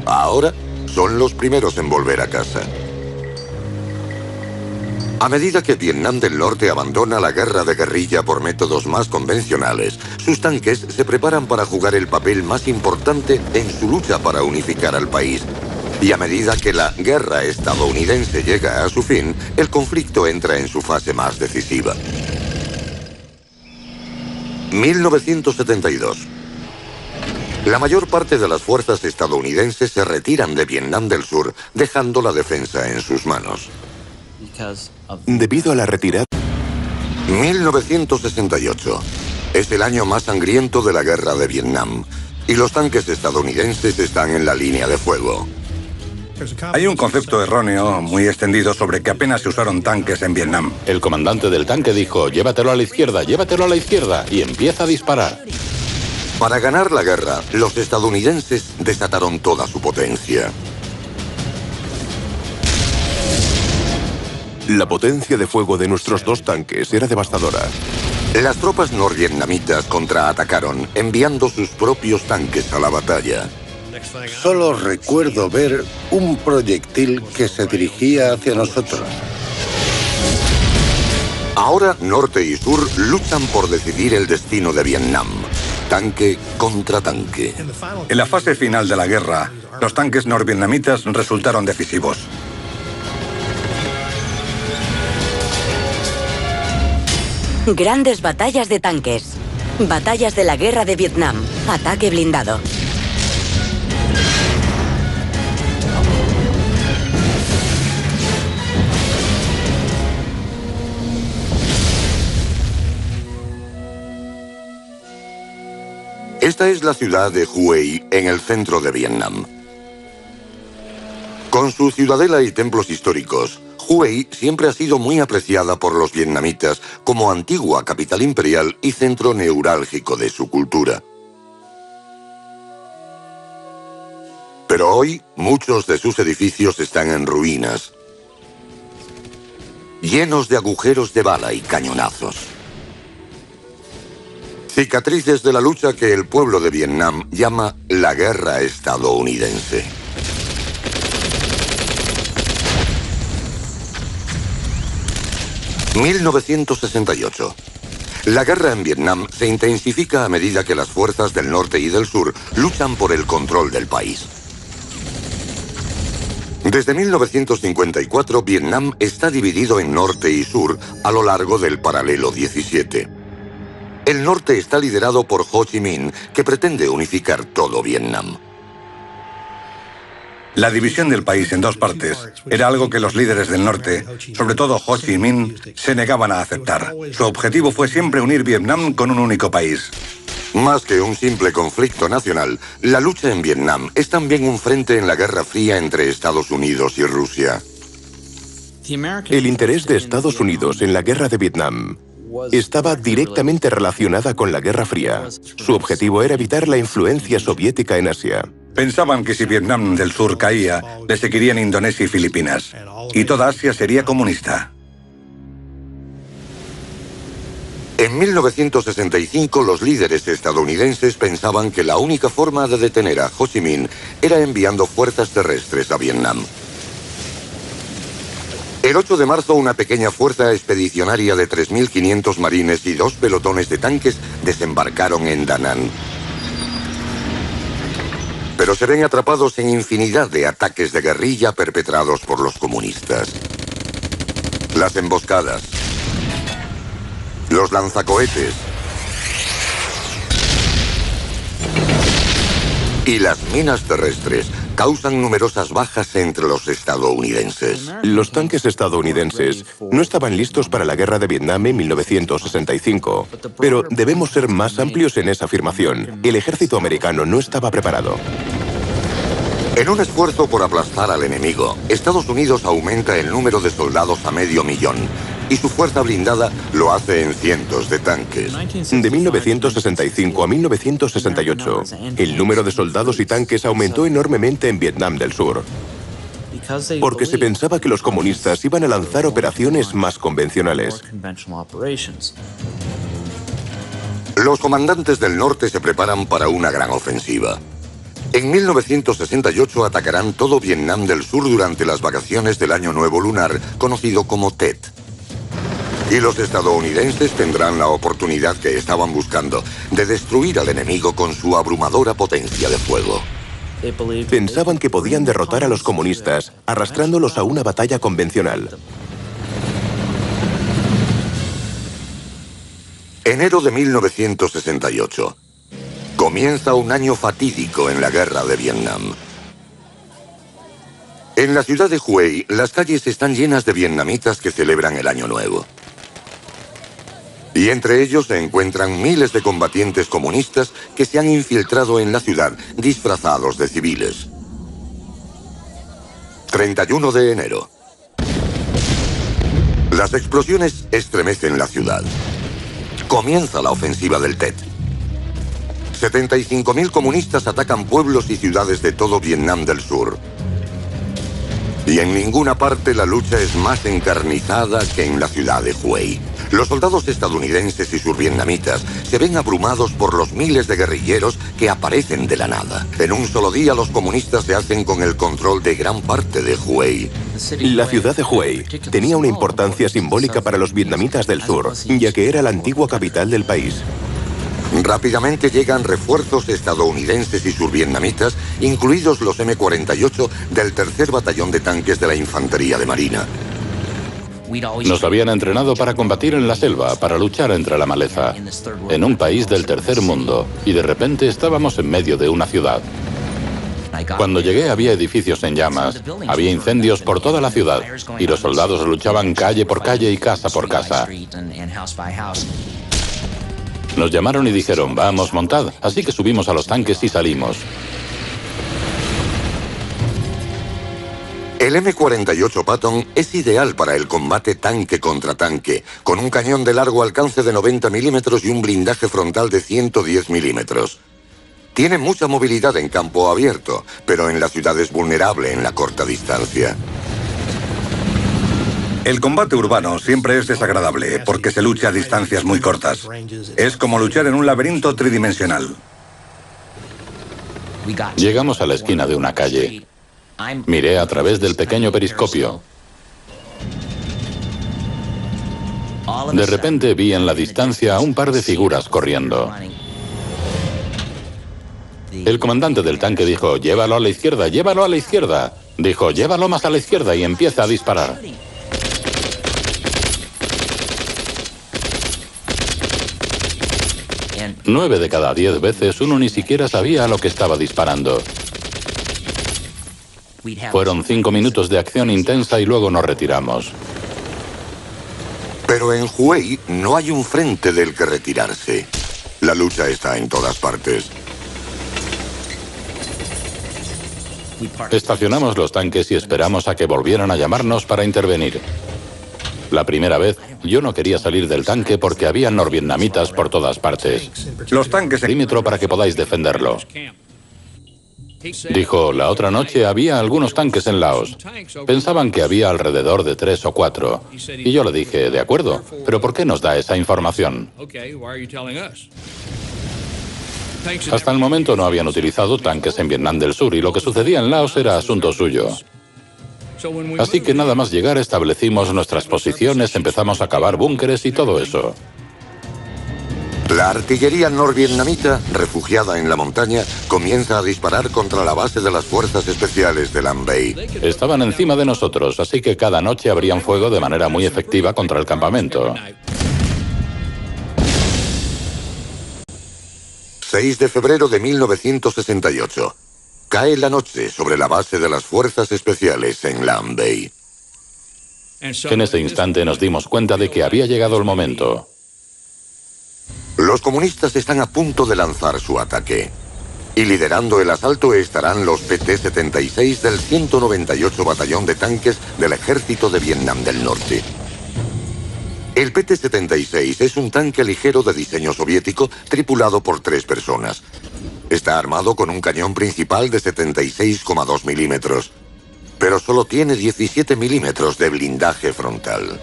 Ahora son los primeros en volver a casa. A medida que Vietnam del Norte abandona la guerra de guerrilla por métodos más convencionales, sus tanques se preparan para jugar el papel más importante en su lucha para unificar al país. Y a medida que la guerra estadounidense llega a su fin, el conflicto entra en su fase más decisiva. 1972. La mayor parte de las fuerzas estadounidenses se retiran de Vietnam del Sur, dejando la defensa en sus manos. Debido a la retirada... 1968. Es el año más sangriento de la guerra de Vietnam, y los tanques estadounidenses están en la línea de fuego. Hay un concepto erróneo muy extendido sobre que apenas se usaron tanques en Vietnam. El comandante del tanque dijo, llévatelo a la izquierda, llévatelo a la izquierda, y empieza a disparar. Para ganar la guerra, los estadounidenses desataron toda su potencia. La potencia de fuego de nuestros dos tanques era devastadora. Las tropas norvietnamitas contraatacaron, enviando sus propios tanques a la batalla. Solo recuerdo ver un proyectil que se dirigía hacia nosotros. Ahora norte y sur luchan por decidir el destino de Vietnam. Tanque contra tanque. En la fase final de la guerra, los tanques norvietnamitas resultaron decisivos. Grandes batallas de tanques. Batallas de la Guerra de Vietnam. Ataque blindado. Esta es la ciudad de Hue, en el centro de Vietnam. Con su ciudadela y templos históricos, Hue siempre ha sido muy apreciada por los vietnamitas como antigua capital imperial y centro neurálgico de su cultura. Pero hoy, muchos de sus edificios están en ruinas, llenos de agujeros de bala y cañonazos. Cicatrices de la lucha que el pueblo de Vietnam llama la guerra estadounidense. ...1968... La guerra en Vietnam se intensifica a medida que las fuerzas del norte y del sur luchan por el control del país. Desde 1954, Vietnam está dividido en norte y sur a lo largo del paralelo 17. El norte está liderado por Ho Chi Minh, que pretende unificar todo Vietnam. La división del país en dos partes era algo que los líderes del norte, sobre todo Ho Chi Minh, se negaban a aceptar. Su objetivo fue siempre unir Vietnam con un único país. Más que un simple conflicto nacional, la lucha en Vietnam es también un frente en la Guerra Fría entre Estados Unidos y Rusia. El interés de Estados Unidos en la guerra de Vietnam estaba directamente relacionada con la Guerra Fría. Su objetivo era evitar la influencia soviética en Asia. Pensaban que si Vietnam del Sur caía, le seguirían Indonesia y Filipinas, y toda Asia sería comunista. En 1965, los líderes estadounidenses pensaban que la única forma de detener a Ho Chi Minh era enviando fuerzas terrestres a Vietnam. El 8 de marzo, una pequeña fuerza expedicionaria de 3.500 marines y 2 pelotones de tanques desembarcaron en Da Nang. Pero se ven atrapados en infinidad de ataques de guerrilla perpetrados por los comunistas. Las emboscadas, los lanzacohetes y las minas terrestres causan numerosas bajas entre los estadounidenses. Los tanques estadounidenses no estaban listos para la guerra de Vietnam en 1965, pero debemos ser más amplios en esa afirmación. El ejército americano no estaba preparado. En un esfuerzo por aplastar al enemigo, Estados Unidos aumenta el número de soldados a 500.000 y su fuerza blindada lo hace en cientos de tanques. De 1965 a 1968, el número de soldados y tanques aumentó enormemente en Vietnam del Sur, porque se pensaba que los comunistas iban a lanzar operaciones más convencionales. Los comandantes del norte se preparan para una gran ofensiva. En 1968 atacarán todo Vietnam del Sur durante las vacaciones del Año Nuevo Lunar, conocido como Tet. Y los estadounidenses tendrán la oportunidad que estaban buscando de destruir al enemigo con su abrumadora potencia de fuego. Pensaban que podían derrotar a los comunistas, arrastrándolos a una batalla convencional. Enero de 1968. Comienza un año fatídico en la guerra de Vietnam. En la ciudad de Hue, las calles están llenas de vietnamitas que celebran el Año Nuevo. Y entre ellos se encuentran miles de combatientes comunistas que se han infiltrado en la ciudad disfrazados de civiles. 31 de enero. Las explosiones estremecen la ciudad. Comienza la ofensiva del Tet. 75.000 comunistas atacan pueblos y ciudades de todo Vietnam del Sur. Y en ninguna parte la lucha es más encarnizada que en la ciudad de Hue. Los soldados estadounidenses y survietnamitas se ven abrumados por los miles de guerrilleros que aparecen de la nada. En un solo día los comunistas se hacen con el control de gran parte de Hue. La ciudad de Hue tenía una importancia simbólica para los vietnamitas del sur, ya que era la antigua capital del país. Rápidamente llegan refuerzos estadounidenses y survietnamitas, incluidos los M-48 del tercer batallón de tanques de la Infantería de Marina. Nos habían entrenado para combatir en la selva, para luchar entre la maleza, en un país del tercer mundo, y de repente estábamos en medio de una ciudad. Cuando llegué había edificios en llamas, había incendios por toda la ciudad, y los soldados luchaban calle por calle y casa por casa. Nos llamaron y dijeron, vamos, montad. Así que subimos a los tanques y salimos. El M-48 Patton es ideal para el combate tanque contra tanque, con un cañón de largo alcance de 90 milímetros y un blindaje frontal de 110 milímetros. Tiene mucha movilidad en campo abierto, pero en la ciudad es vulnerable en la corta distancia. El combate urbano siempre es desagradable porque se lucha a distancias muy cortas. Es como luchar en un laberinto tridimensional. Llegamos a la esquina de una calle. Miré a través del pequeño periscopio. De repente vi en la distancia a un par de figuras corriendo. El comandante del tanque dijo, llévalo a la izquierda, llévalo a la izquierda. Dijo, llévalo más a la izquierda y empieza a disparar. Nueve de cada 10 veces uno ni siquiera sabía a lo que estaba disparando. Fueron 5 minutos de acción intensa y luego nos retiramos. Pero en Hue no hay un frente del que retirarse. La lucha está en todas partes. Estacionamos los tanques y esperamos a que volvieran a llamarnos para intervenir. La primera vez, yo no quería salir del tanque porque había norvietnamitas por todas partes. Los tanques... Perímetro para que podáis defenderlo. Dijo, la otra noche había algunos tanques en Laos. Pensaban que había alrededor de 3 o 4. Y yo le dije, de acuerdo, pero ¿por qué nos da esa información? Hasta el momento no habían utilizado tanques en Vietnam del Sur y lo que sucedía en Laos era asunto suyo. Así que nada más llegar establecimos nuestras posiciones, empezamos a cavar búnkeres y todo eso. La artillería norvietnamita, refugiada en la montaña, comienza a disparar contra la base de las fuerzas especiales de Lam Bay. Estaban encima de nosotros, así que cada noche abrían fuego de manera muy efectiva contra el campamento. 6 de febrero de 1968. Cae la noche sobre la base de las fuerzas especiales en Lam Bay. En ese instante nos dimos cuenta de que había llegado el momento. Los comunistas están a punto de lanzar su ataque. Y liderando el asalto estarán los PT-76 del 198 Batallón de Tanques del Ejército de Vietnam del Norte. El PT-76 es un tanque ligero de diseño soviético tripulado por 3 personas. Está armado con un cañón principal de 76,2 milímetros, pero solo tiene 17 milímetros de blindaje frontal.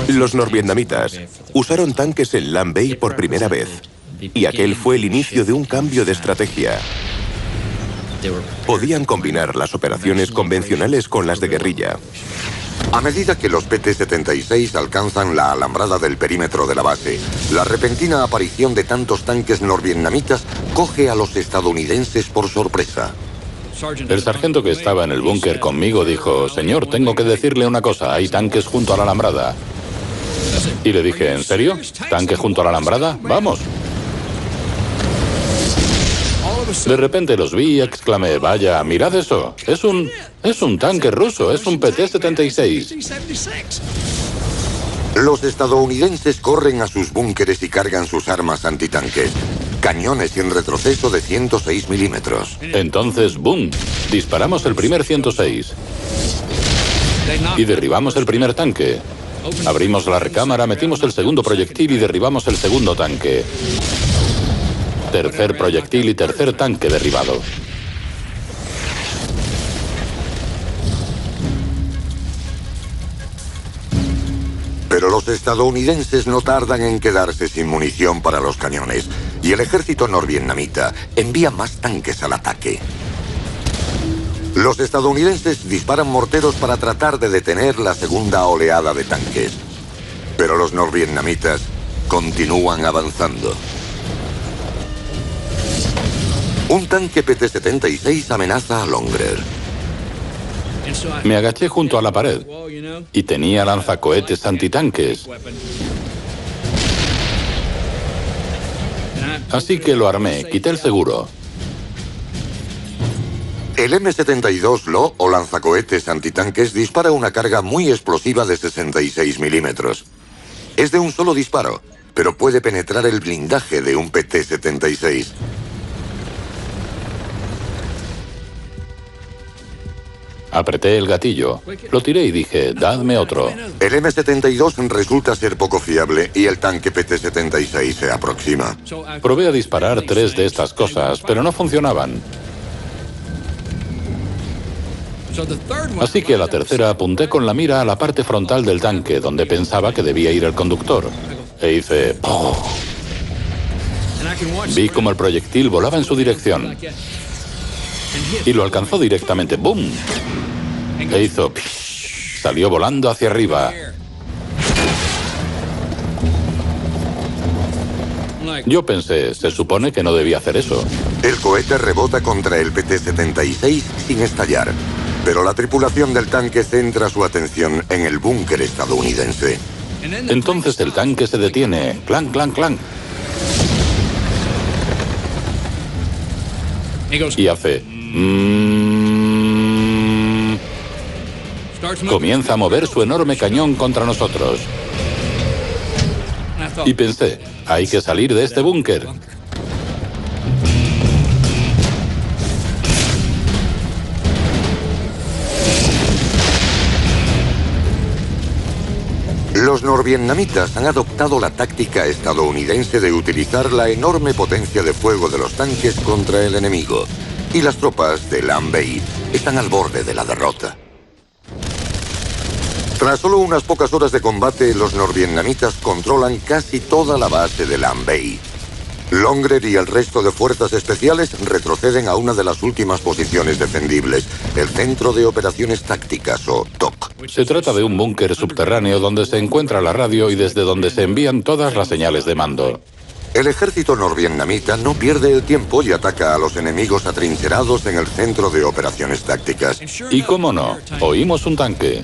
Los norvietnamitas usaron tanques en Lam Bay por primera vez, y aquel fue el inicio de un cambio de estrategia. Podían combinar las operaciones convencionales con las de guerrilla. A medida que los PT-76 alcanzan la alambrada del perímetro de la base, la repentina aparición de tantos tanques norvietnamitas coge a los estadounidenses por sorpresa. El sargento que estaba en el búnker conmigo dijo, señor, tengo que decirle una cosa, hay tanques junto a la alambrada. Y le dije, ¿en serio? ¿Tanque junto a la alambrada? ¡Vamos! De repente los vi y exclamé, vaya, mirad eso, es un tanque ruso, es un PT-76. Los estadounidenses corren a sus búnkeres y cargan sus armas antitanque. cañones en retroceso de 106 milímetros. Entonces, ¡boom! Disparamos el primer 106. Y derribamos el primer tanque. Abrimos la recámara, metimos el segundo proyectil y derribamos el segundo tanque. Tercer proyectil y tercer tanque derribado. Pero los estadounidenses no tardan en quedarse sin munición para los cañones, y el ejército norvietnamita envía más tanques al ataque. Los estadounidenses disparan morteros para tratar de detener la segunda oleada de tanques. Pero los norvietnamitas continúan avanzando. Un tanque PT-76 amenaza a Longrer. Me agaché junto a la pared y tenía lanzacohetes antitanques. Así que lo armé, quité el seguro. El M-72 LO, o lanzacohetes antitanques, dispara una carga muy explosiva de 66 milímetros. Es de un solo disparo, pero puede penetrar el blindaje de un PT-76. Apreté el gatillo, lo tiré y dije, dadme otro. El M-72 resulta ser poco fiable y el tanque PT-76 se aproxima. Probé a disparar 3 de estas cosas, pero no funcionaban. Así que a la tercera apunté con la mira a la parte frontal del tanque, donde pensaba que debía ir el conductor. E hice... ¡pum! Vi como el proyectil volaba en su dirección. Y lo alcanzó directamente. ¡Bum! E hizo... salió volando hacia arriba. Yo pensé, se supone que no debía hacer eso. El cohete rebota contra el PT-76 sin estallar. Pero la tripulación del tanque centra su atención en el búnker estadounidense. Entonces el tanque se detiene. ¡Clan, clan, clan! Y hace... Comienza a mover su enorme cañón contra nosotros. Y pensé, hay que salir de este búnker. Los norvietnamitas han adoptado la táctica estadounidense de utilizar la enorme potencia de fuego de los tanques contra el enemigo. Y las tropas de Lam Bay están al borde de la derrota. Tras solo unas pocas horas de combate, los norvietnamitas controlan casi toda la base de Lam Bay. Longrer y el resto de fuerzas especiales retroceden a una de las últimas posiciones defendibles, el Centro de Operaciones Tácticas, o TOC. Se trata de un búnker subterráneo donde se encuentra la radio y desde donde se envían todas las señales de mando. El ejército norvietnamita no pierde el tiempo y ataca a los enemigos atrincherados en el Centro de Operaciones Tácticas. Y cómo no, oímos un tanque.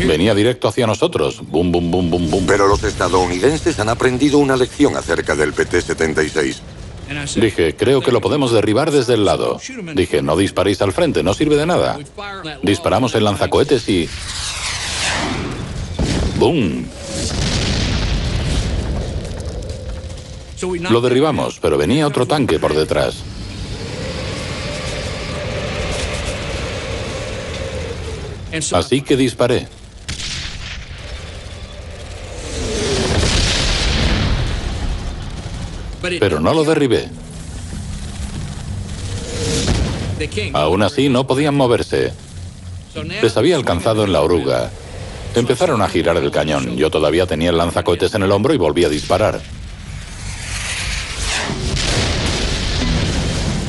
Venía directo hacia nosotros. Bum, bum, bum, bum, bum. Pero los estadounidenses han aprendido una lección acerca del PT-76. Dije, creo que lo podemos derribar desde el lado. Dije, no disparéis al frente, no sirve de nada. Disparamos el lanzacohetes y... ¡bum! Lo derribamos, pero venía otro tanque por detrás. Así que disparé. Pero no lo derribé. Aún así no podían moverse. Les había alcanzado en la oruga. Empezaron a girar el cañón. Yo todavía tenía el lanzacohetes en el hombro y volví a disparar.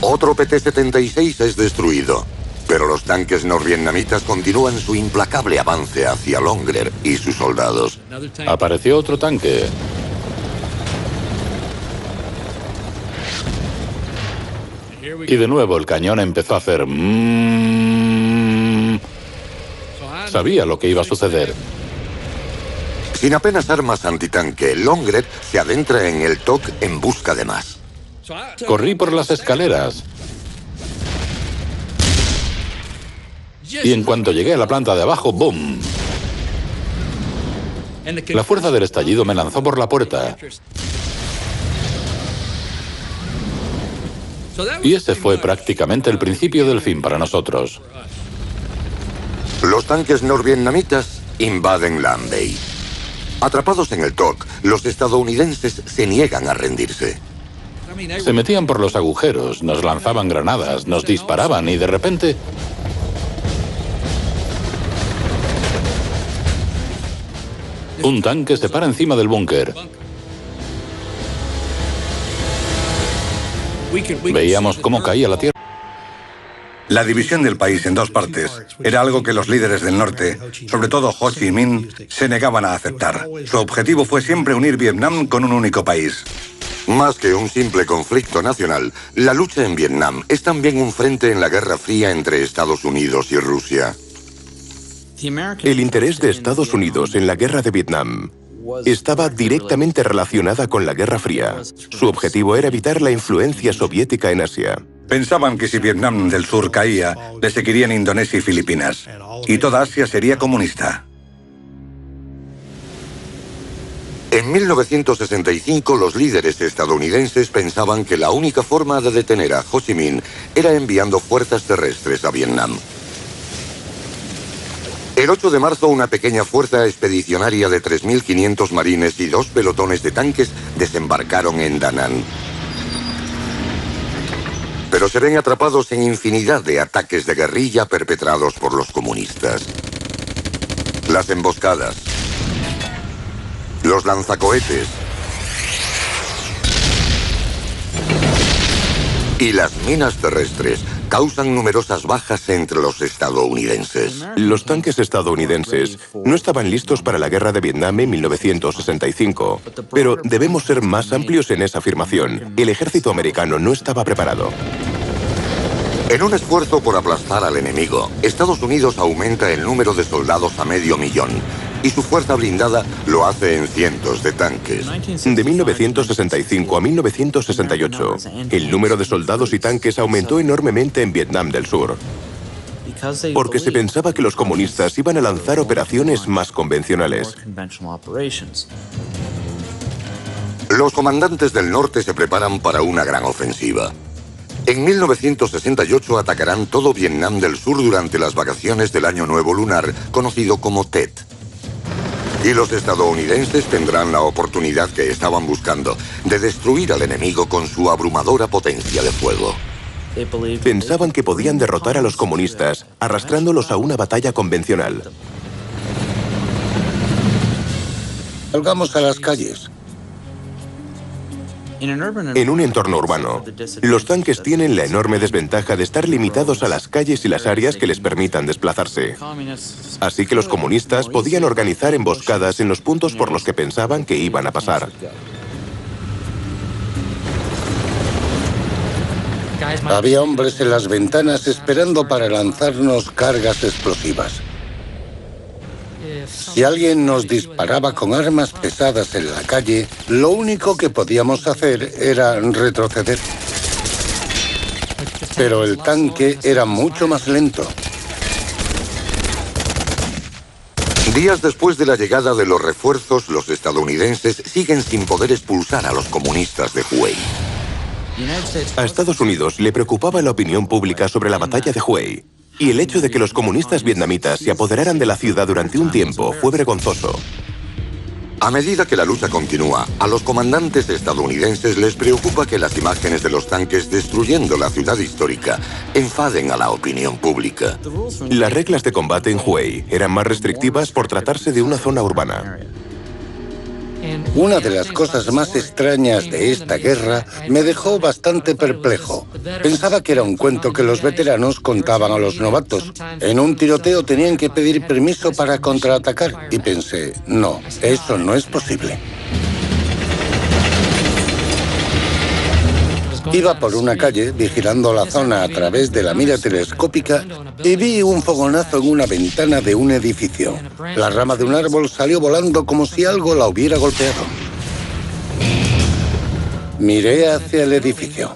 Otro PT-76 es destruido. Pero los tanques norvietnamitas continúan su implacable avance hacia Longrer y sus soldados. Apareció otro tanque. Y de nuevo el cañón empezó a hacer... Sabía lo que iba a suceder. Sin apenas armas antitanque, Longrer se adentra en el TOC en busca de más. Corrí por las escaleras. Y en cuanto llegué a la planta de abajo, ¡boom! La fuerza del estallido me lanzó por la puerta. Y ese fue prácticamente el principio del fin para nosotros. Los tanques norvietnamitas invaden Lam Bay. Atrapados en el TOC, los estadounidenses se niegan a rendirse. Se metían por los agujeros, nos lanzaban granadas, nos disparaban y de repente... un tanque se para encima del búnker. Veíamos cómo caía la tierra. La división del país en dos partes era algo que los líderes del norte, sobre todo Ho Chi Minh, se negaban a aceptar. Su objetivo fue siempre unir Vietnam con un único país. Más que un simple conflicto nacional, la lucha en Vietnam es también un frente en la Guerra Fría entre Estados Unidos y Rusia. El interés de Estados Unidos en la guerra de Vietnam estaba directamente relacionada con la Guerra Fría. Su objetivo era evitar la influencia soviética en Asia. Pensaban que si Vietnam del Sur caía, le seguirían Indonesia y Filipinas, y toda Asia sería comunista. En 1965, los líderes estadounidenses pensaban que la única forma de detener a Ho Chi Minh era enviando fuerzas terrestres a Vietnam. El 8 de marzo, una pequeña fuerza expedicionaria de 3.500 marines y 2 pelotones de tanques desembarcaron en Da Nang. Pero se ven atrapados en infinidad de ataques de guerrilla perpetrados por los comunistas. Las emboscadas, los lanzacohetes y las minas terrestres causan numerosas bajas entre los estadounidenses. Los tanques estadounidenses no estaban listos para la guerra de Vietnam en 1965, pero debemos ser más amplios en esa afirmación. El ejército americano no estaba preparado. En un esfuerzo por aplastar al enemigo, Estados Unidos aumenta el número de soldados a 500.000 y su fuerza blindada lo hace en cientos de tanques. De 1965 a 1968, el número de soldados y tanques aumentó enormemente en Vietnam del Sur, porque se pensaba que los comunistas iban a lanzar operaciones más convencionales. Los comandantes del norte se preparan para una gran ofensiva. En 1968 atacarán todo Vietnam del Sur durante las vacaciones del Año Nuevo Lunar, conocido como Tet. Y los estadounidenses tendrán la oportunidad que estaban buscando de destruir al enemigo con su abrumadora potencia de fuego. Pensaban que podían derrotar a los comunistas arrastrándolos a una batalla convencional. Salgamos a las calles. En un entorno urbano, los tanques tienen la enorme desventaja de estar limitados a las calles y las áreas que les permitan desplazarse. Así que los comunistas podían organizar emboscadas en los puntos por los que pensaban que iban a pasar. Había hombres en las ventanas esperando para lanzarnos cargas explosivas. Si alguien nos disparaba con armas pesadas en la calle, lo único que podíamos hacer era retroceder. Pero el tanque era mucho más lento. Días después de la llegada de los refuerzos, los estadounidenses siguen sin poder expulsar a los comunistas de Hue. A Estados Unidos le preocupaba la opinión pública sobre la batalla de Hue. Y el hecho de que los comunistas vietnamitas se apoderaran de la ciudad durante un tiempo fue vergonzoso. A medida que la lucha continúa, a los comandantes estadounidenses les preocupa que las imágenes de los tanques destruyendo la ciudad histórica enfaden a la opinión pública. Las reglas de combate en Hue eran más restrictivas por tratarse de una zona urbana. Una de las cosas más extrañas de esta guerra me dejó bastante perplejo. Pensaba que era un cuento que los veteranos contaban a los novatos. En un tiroteo tenían que pedir permiso para contraatacar y pensé, no, eso no es posible. Iba por una calle vigilando la zona a través de la mira telescópica y vi un fogonazo en una ventana de un edificio. La rama de un árbol salió volando como si algo la hubiera golpeado. Miré hacia el edificio.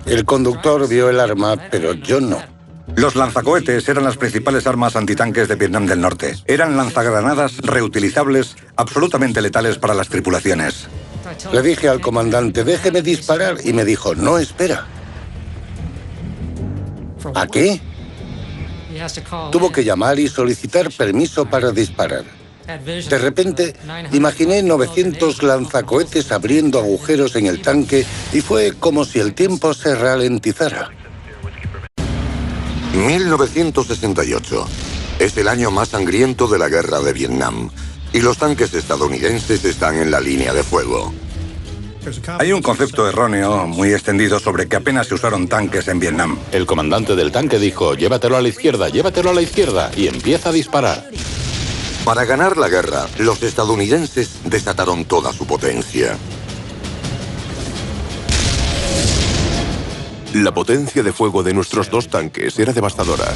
El conductor vio el arma, pero yo no. Los lanzacohetes eran las principales armas antitanques de Vietnam del Norte. Eran lanzagranadas reutilizables absolutamente letales para las tripulaciones. Le dije al comandante, déjeme disparar, y me dijo, no, espera. ¿A qué? Tuvo que llamar y solicitar permiso para disparar. De repente, imaginé 900 lanzacohetes abriendo agujeros en el tanque y fue como si el tiempo se ralentizara. 1968. Es el año más sangriento de la guerra de Vietnam. Y los tanques estadounidenses están en la línea de fuego. Hay un concepto erróneo muy extendido sobre que apenas se usaron tanques en Vietnam. El comandante del tanque dijo, llévatelo a la izquierda, llévatelo a la izquierda, y empieza a disparar. Para ganar la guerra, los estadounidenses desataron toda su potencia. La potencia de fuego de nuestros dos tanques era devastadora.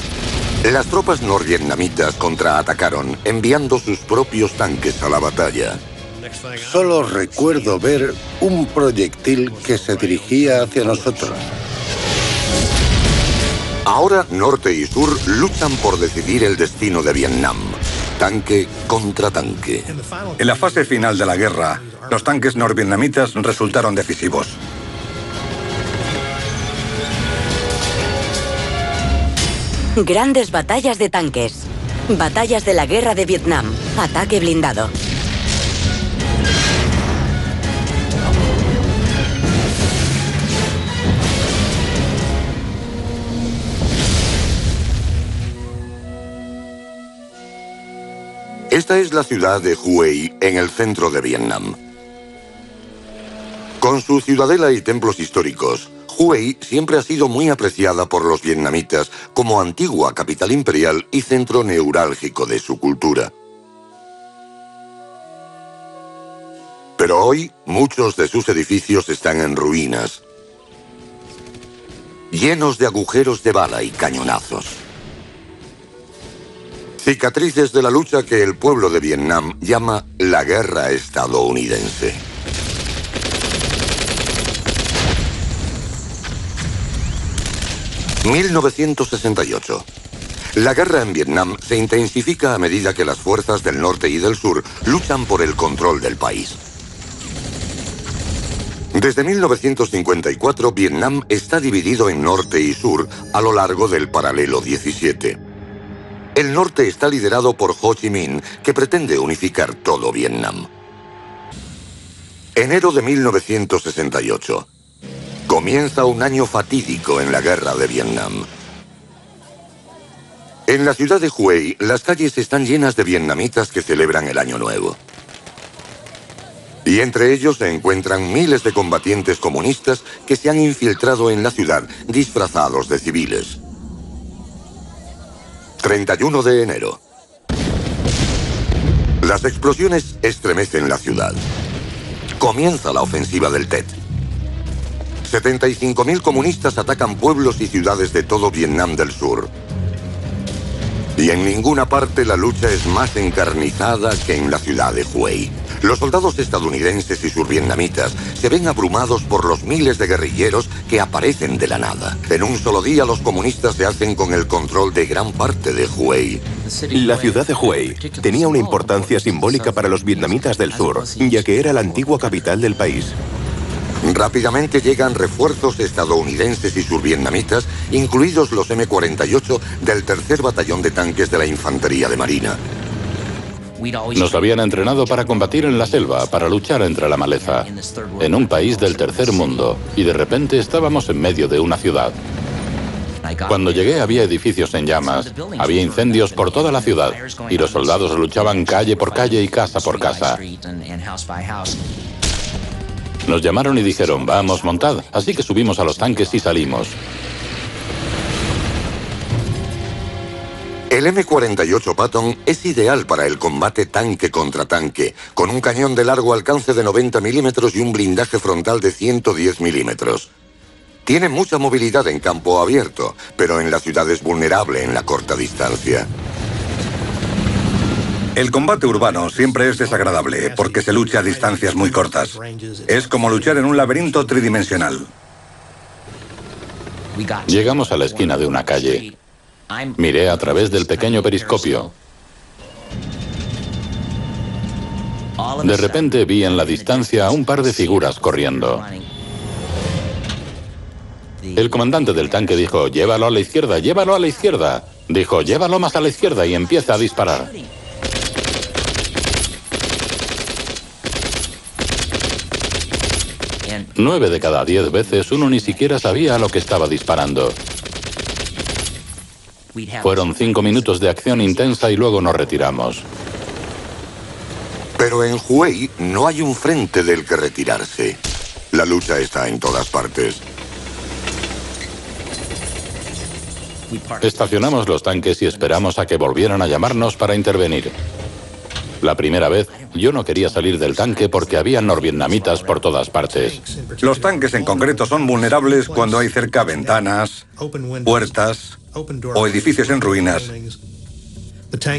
Las tropas norvietnamitas contraatacaron, enviando sus propios tanques a la batalla. Solo recuerdo ver un proyectil que se dirigía hacia nosotros. Ahora norte y sur luchan por decidir el destino de Vietnam. Tanque contra tanque. En la fase final de la guerra, los tanques norvietnamitas resultaron decisivos. Grandes batallas de tanques. Batallas de la guerra de Vietnam. Ataque blindado. Esta es la ciudad de Hue, en el centro de Vietnam. Con su ciudadela y templos históricos, Hue siempre ha sido muy apreciada por los vietnamitas como antigua capital imperial y centro neurálgico de su cultura. Pero hoy, muchos de sus edificios están en ruinas, llenos de agujeros de bala y cañonazos. Cicatrices de la lucha que el pueblo de Vietnam llama la guerra estadounidense. ...1968... La guerra en Vietnam se intensifica a medida que las fuerzas del norte y del sur luchan por el control del país. Desde 1954, Vietnam está dividido en norte y sur a lo largo del paralelo 17. El norte está liderado por Ho Chi Minh, que pretende unificar todo Vietnam. Enero de 1968. Comienza un año fatídico en la guerra de Vietnam. En la ciudad de Hue, las calles están llenas de vietnamitas que celebran el Año Nuevo. Y entre ellos se encuentran miles de combatientes comunistas que se han infiltrado en la ciudad disfrazados de civiles. 31 de enero. Las explosiones estremecen la ciudad. Comienza la ofensiva del Tet. 75.000 comunistas atacan pueblos y ciudades de todo Vietnam del Sur. Y en ninguna parte la lucha es más encarnizada que en la ciudad de Hue. Los soldados estadounidenses y survietnamitas se ven abrumados por los miles de guerrilleros que aparecen de la nada. En un solo día los comunistas se hacen con el control de gran parte de Hue. La ciudad de Hue tenía una importancia simbólica para los vietnamitas del sur, ya que era la antigua capital del país. Rápidamente llegan refuerzos estadounidenses y survietnamitas, incluidos los M-48 del tercer batallón de tanques de la Infantería de Marina. Nos habían entrenado para combatir en la selva, para luchar entre la maleza, en un país del tercer mundo, y de repente estábamos en medio de una ciudad. Cuando llegué había edificios en llamas, había incendios por toda la ciudad, y los soldados luchaban calle por calle y casa por casa. Nos llamaron y dijeron, vamos, montad. Así que subimos a los tanques y salimos. El M-48 Patton es ideal para el combate tanque contra tanque, con un cañón de largo alcance de 90 milímetros y un blindaje frontal de 110 milímetros. Tiene mucha movilidad en campo abierto, pero en la ciudad es vulnerable en la corta distancia. El combate urbano siempre es desagradable porque se lucha a distancias muy cortas. Es como luchar en un laberinto tridimensional. Llegamos a la esquina de una calle. Miré a través del pequeño periscopio. De repente vi en la distancia a un par de figuras corriendo. El comandante del tanque dijo, llévalo a la izquierda, llévalo a la izquierda. Dijo, llévalo más a la izquierda y empieza a disparar. Nueve de cada 10 veces uno ni siquiera sabía a lo que estaba disparando. Fueron 5 minutos de acción intensa y luego nos retiramos. Pero en Hue no hay un frente del que retirarse. La lucha está en todas partes. Estacionamos los tanques y esperamos a que volvieran a llamarnos para intervenir. La primera vez, yo no quería salir del tanque porque había norvietnamitas por todas partes. Los tanques en concreto son vulnerables cuando hay cerca ventanas, puertas o edificios en ruinas,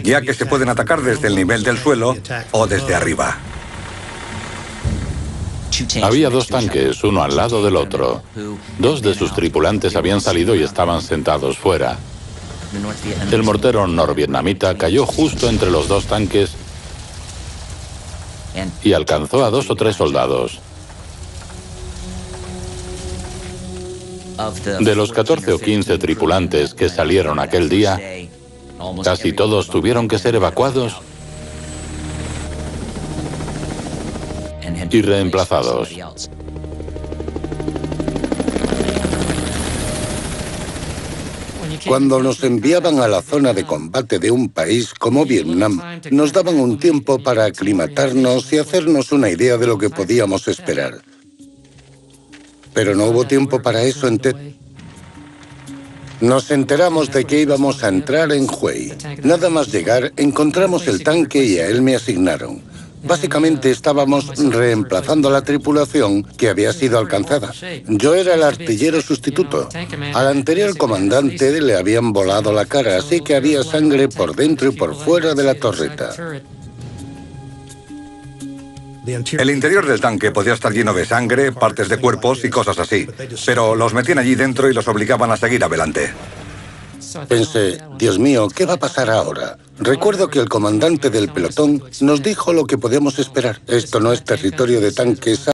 ya que se pueden atacar desde el nivel del suelo o desde arriba. Había 2 tanques, uno al lado del otro. 2 de sus tripulantes habían salido y estaban sentados fuera. El mortero norvietnamita cayó justo entre los 2 tanques y alcanzó a 2 o 3 soldados. De los 14 o 15 tripulantes que salieron aquel día, casi todos tuvieron que ser evacuados y reemplazados. Cuando nos enviaban a la zona de combate de un país como Vietnam, nos daban un tiempo para aclimatarnos y hacernos una idea de lo que podíamos esperar. Pero no hubo tiempo para eso en Tet. Nos enteramos de que íbamos a entrar en Hue. Nada más llegar, encontramos el tanque y a él me asignaron. Básicamente estábamos reemplazando a la tripulación que había sido alcanzada. Yo era el artillero sustituto. Al anterior comandante le habían volado la cara, así que había sangre por dentro y por fuera de la torreta. El interior del tanque podía estar lleno de sangre, partes de cuerpos y cosas así, pero los metían allí dentro y los obligaban a seguir adelante. Pensé, Dios mío, ¿qué va a pasar ahora? Recuerdo que el comandante del pelotón nos dijo lo que podíamos esperar. Esto no es territorio de tanques.